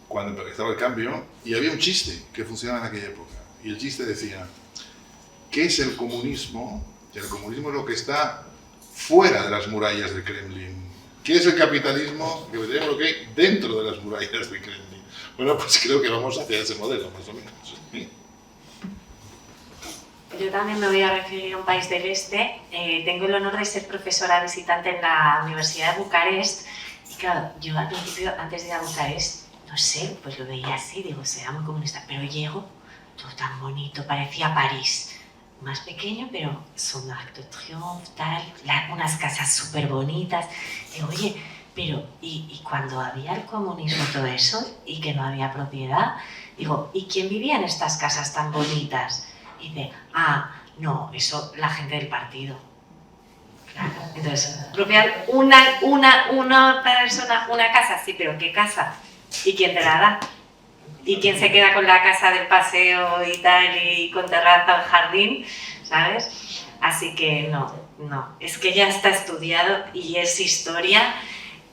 cuando empezaba el cambio, y había un chiste que funcionaba en aquella época. Y el chiste decía qué es el comunismo. El comunismo es lo que está fuera de las murallas del Kremlin. ¿Qué es el capitalismo? Que tenemos lo que hay dentro de las murallas del Kremlin. Bueno, pues creo que vamos hacia ese modelo, más o menos. Sí. Yo también me voy a referir a un país del este. Tengo el honor de ser profesora visitante en la Universidad de Bucarest. Y claro, yo al principio, antes de ir a Bucarest, no sé, pues lo veía así, digo, será muy comunista. Pero llego, todo tan bonito, parecía París. Más pequeño, pero son Arc de Triomphe, tal, unas casas súper bonitas. Digo, oye, pero ¿y cuando había el comunismo todo eso y que no había propiedad? Digo, ¿y quién vivía en estas casas tan bonitas? Y dice, no, eso la gente del partido. Claro. Entonces, propiedad, una persona, una casa, sí, pero ¿qué casa? ¿Y quién te la da? ¿Y quién se queda con la casa del paseo y tal, y con terraza o jardín? ¿Sabes? Así que no, es que ya está estudiado y es historia,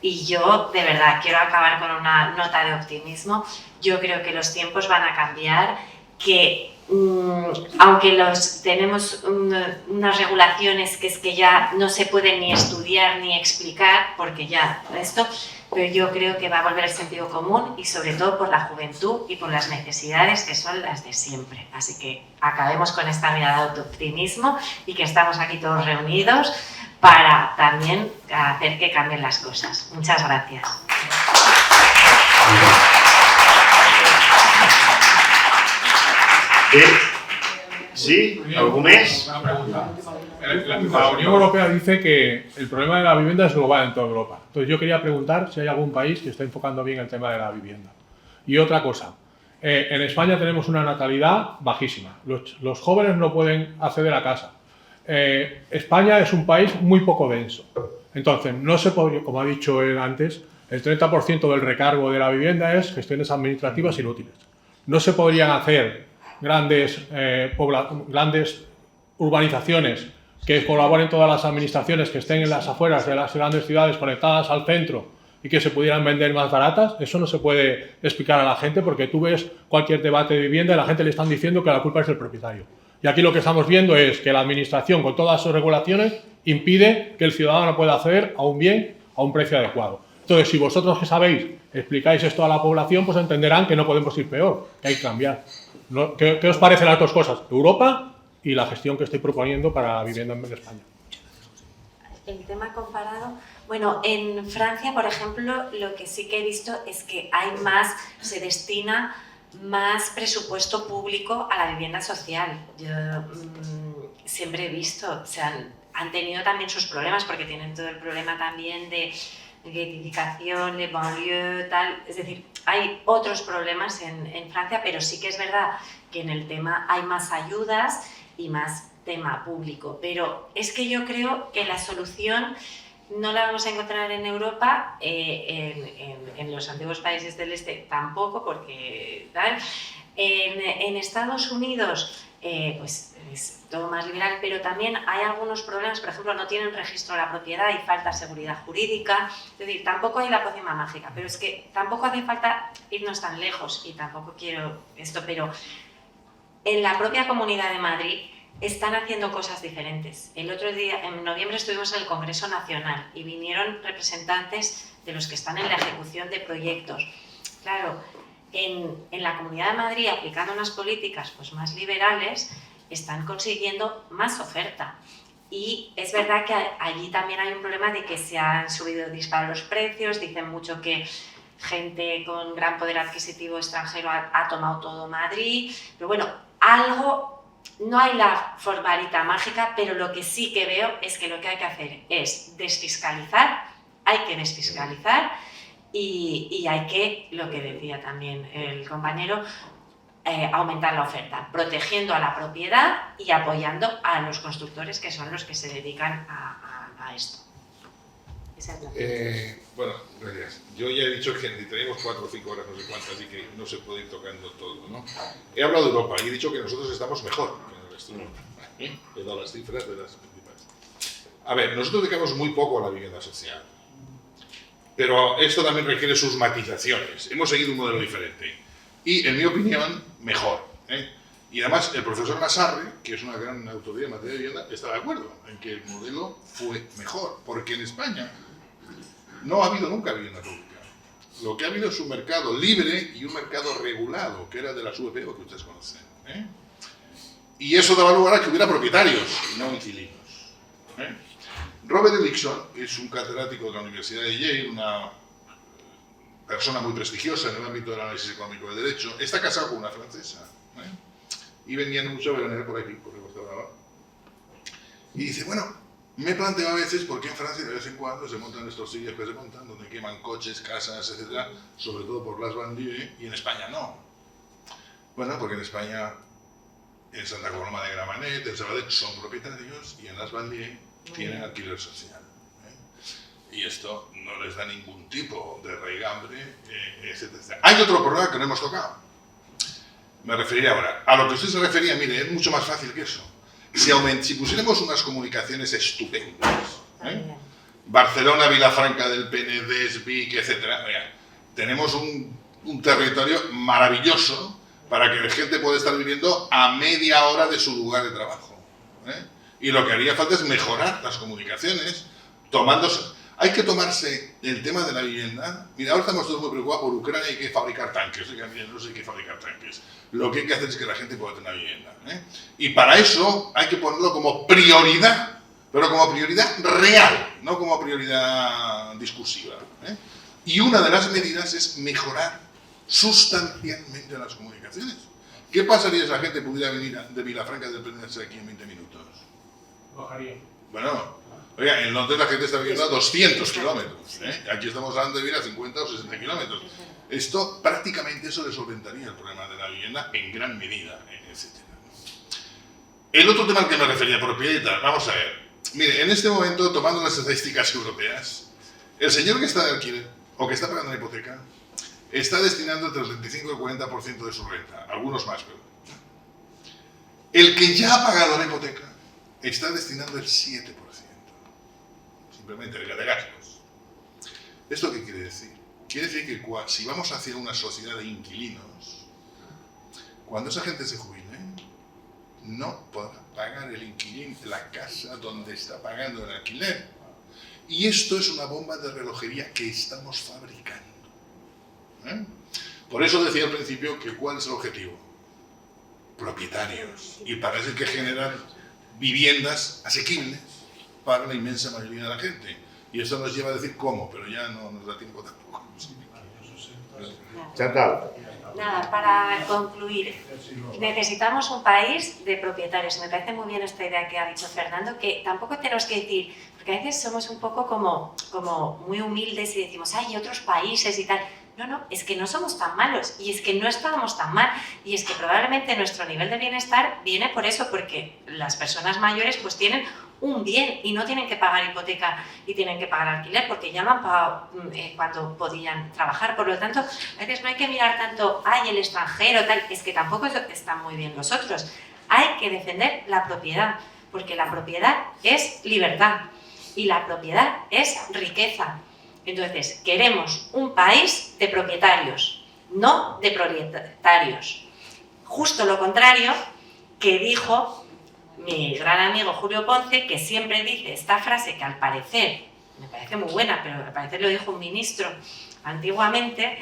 y yo de verdad quiero acabar con una nota de optimismo. Yo creo que los tiempos van a cambiar, que aunque tenemos unas regulaciones que es que ya no se pueden ni estudiar ni explicar, porque ya esto, pero yo creo que va a volver el sentido común, y sobre todo por la juventud y por las necesidades que son las de siempre. Así que acabemos con esta mirada de optimismo y que estamos aquí todos reunidos para también hacer que cambien las cosas. Muchas gracias. ¿Sí? ¿Algú més? Una pregunta. La Unión Europea dice que el problema de la vivienda es global en toda Europa. Entonces yo quería preguntar si hay algún país que esté enfocando bien el tema de la vivienda. Y otra cosa, en España tenemos una natalidad bajísima. Los jóvenes no pueden acceder a casa. España es un país muy poco denso. Entonces, no se podría, como ha dicho él antes, el 30% del recargo de la vivienda es gestiones administrativas inútiles. No se podrían hacer grandes urbanizaciones que colaboren todas las administraciones que estén en las afueras de las grandes ciudades conectadas al centro y que se pudieran vender más baratas. Eso no se puede explicar a la gente, porque tú ves cualquier debate de vivienda y la gente le están diciendo que la culpa es del propietario. Y aquí lo que estamos viendo es que la administración, con todas sus regulaciones, impide que el ciudadano pueda acceder a un bien a un precio adecuado. Entonces, si vosotros que sabéis explicáis esto a la población, pues entenderán que no podemos ir peor, que hay que cambiar. ¿Qué os parecen las dos cosas? Europa y la gestión que estoy proponiendo para la vivienda en España. El tema comparado, bueno, en Francia, por ejemplo, lo que sí que he visto es que se destina más presupuesto público a la vivienda social. Yo siempre he visto, o sea, han tenido también sus problemas, porque tienen todo el problema también de gentrificación, de banlieue, tal. Es decir, hay otros problemas en Francia, pero sí que es verdad que en el tema hay más ayudas y más tema público. Pero es que yo creo que la solución no la vamos a encontrar en Europa, en los antiguos países del este tampoco, porque tal. En Estados Unidos pues es todo más liberal, pero también hay algunos problemas. Por ejemplo, no tienen registro de la propiedad y falta seguridad jurídica. Es decir, tampoco hay la pócima mágica, pero es que tampoco hace falta irnos tan lejos, y tampoco quiero esto, pero en la propia Comunidad de Madrid están haciendo cosas diferentes. El otro día, en noviembre, estuvimos en el Congreso Nacional y vinieron representantes de los que están en la ejecución de proyectos. Claro, en la Comunidad de Madrid, aplicando unas políticas pues, más liberales, están consiguiendo más oferta. Y es verdad que allí también hay un problema de que se han subido disparos los precios. Dicen mucho que gente con gran poder adquisitivo extranjero ha tomado todo Madrid. Pero bueno, no hay la varita mágica, pero lo que sí que veo es que lo que hay que hacer es desfiscalizar. Hay que desfiscalizar y hay que, lo que decía también el compañero, aumentar la oferta, protegiendo a la propiedad y apoyando a los constructores, que son los que se dedican a esto. Esa es la bueno, gracias. Yo ya he dicho que tenemos 4 o 5 horas, no sé cuántas, y que no se puede ir tocando todo, ¿no? He hablado de Europa y he dicho que nosotros estamos mejor que en el resto de Europa. He dado las cifras de las principales. A ver, nosotros dedicamos muy poco a la vivienda social, pero esto también requiere sus matizaciones. Hemos seguido un modelo diferente y, en mi opinión, mejor. Y además el profesor Nassarre, que es una gran autoridad en materia de vivienda, está de acuerdo en que el modelo fue mejor, porque en España no ha habido nunca vivienda pública. Lo que ha habido es un mercado libre y un mercado regulado, que era de las VPO que ustedes conocen. Y eso daba lugar a que hubiera propietarios y no inquilinos. Robert Ellickson es un catedrático de la Universidad de Yale, una persona muy prestigiosa en el ámbito del análisis económico del derecho. Está casado con una francesa. Y venían mucho a veranear por aquí, por el Costa Brava. Y dice, bueno, me planteo a veces por qué en Francia de vez en cuando se montan estos sitios que se montan, donde queman coches, casas, etcétera, sobre todo por las banlieues, y en España no. Bueno, porque en España, en Santa Coloma de Gramenet, en Sabadell, son propietarios y en las banlieues tienen alquiler social. Y esto no les da ningún tipo de raigambre, etcétera. Hay otro problema que no hemos tocado. Me referiré ahora. A lo que usted se refería, mire, es mucho más fácil que eso. Si pusiéramos unas comunicaciones estupendas, Barcelona, Vilafranca del Penedès, Vic, etc., tenemos un territorio maravilloso para que la gente pueda estar viviendo a media hora de su lugar de trabajo. Y lo que haría falta es mejorar las comunicaciones, hay que tomarse el tema de la vivienda. Mira, ahora estamos todos muy preocupados por Ucrania, hay que fabricar tanques. Oiga, mira, no sé, hay que fabricar tanques. Lo que hay que hacer es que la gente pueda tener vivienda. Y para eso hay que ponerlo como prioridad, pero como prioridad real, no como prioridad discursiva. Y una de las medidas es mejorar sustancialmente las comunicaciones. ¿Qué pasaría si la gente pudiera venir de Vilafranca del Penedès aquí en 20 minutos? Bajaría. Bueno, oiga, en Londres la gente está viviendo a 200 kilómetros. Aquí estamos hablando de vivir a 50 o 60 kilómetros. Esto prácticamente eso le solventaría el problema de la vivienda en gran medida, etc. El otro tema al que me refería, propiedad y tal, vamos a ver. Mire, en este momento, tomando las estadísticas europeas, el señor que está de alquiler o que está pagando la hipoteca está destinando entre el 35 y el 40% de su renta, algunos más, pero el que ya ha pagado la hipoteca está destinando el 7%, simplemente de gastos. ¿Esto qué quiere decir? Quiere decir que si vamos hacia una sociedad de inquilinos, cuando esa gente se jubile, no podrá pagar el inquilino la casa donde está pagando el alquiler. Y esto es una bomba de relojería que estamos fabricando. Por eso decía al principio que ¿cuál es el objetivo? Propietarios. Y para eso hay que generar viviendas asequibles para la inmensa mayoría de la gente. Y eso nos lleva a decir cómo, pero ya no nos da tiempo tampoco. Chantal. Nada, para concluir, necesitamos un país de propietarios. Me parece muy bien esta idea que ha dicho Fernando, que tampoco tenemos que decir, porque a veces somos un poco como muy humildes y decimos, hay otros países y tal. No, es que no somos tan malos y es que no estábamos tan mal y es que probablemente nuestro nivel de bienestar viene por eso, porque las personas mayores pues tienen un bien y no tienen que pagar hipoteca y tienen que pagar alquiler porque ya lo han pagado cuando podían trabajar. Por lo tanto, a veces no hay que mirar tanto, ay, el extranjero, tal, es que tampoco están muy bien los otros. Hay que defender la propiedad, porque la propiedad es libertad y la propiedad es riqueza. Entonces, queremos un país de propietarios, no de proletarios. Justo lo contrario que dijo mi gran amigo Julio Ponce, que siempre dice esta frase que al parecer, me parece muy buena, pero al parecer lo dijo un ministro antiguamente,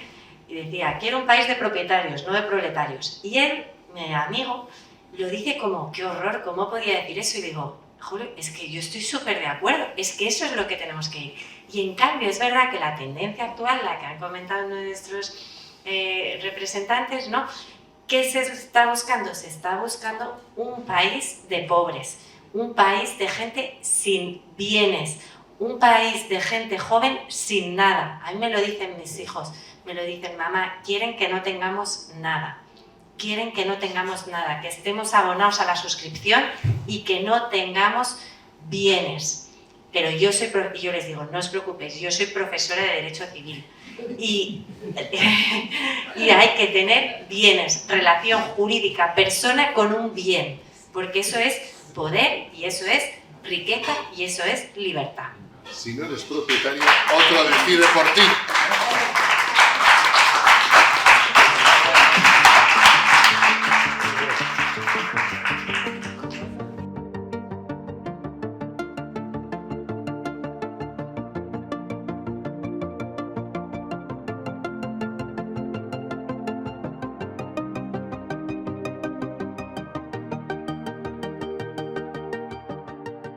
y decía, quiero un país de propietarios, no de proletarios. Y él, mi amigo, lo dice como, qué horror, ¿cómo podía decir eso? Y digo, Julio, es que yo estoy súper de acuerdo, es que eso es lo que tenemos que ir. Y en cambio es verdad que la tendencia actual, la que han comentado nuestros representantes, ¿no? ¿Qué se está buscando? Se está buscando un país de pobres, un país de gente sin bienes, un país de gente joven sin nada. A mí me lo dicen mis hijos, me lo dicen, mamá, quieren que no tengamos nada. Quieren que no tengamos nada, que estemos abonados a la suscripción y que no tengamos bienes. Pero yo les digo, no os preocupéis, yo soy profesora de Derecho Civil y hay que tener bienes, relación jurídica, persona con un bien, porque eso es poder y eso es riqueza y eso es libertad. Si no eres propietario, otro decide por ti.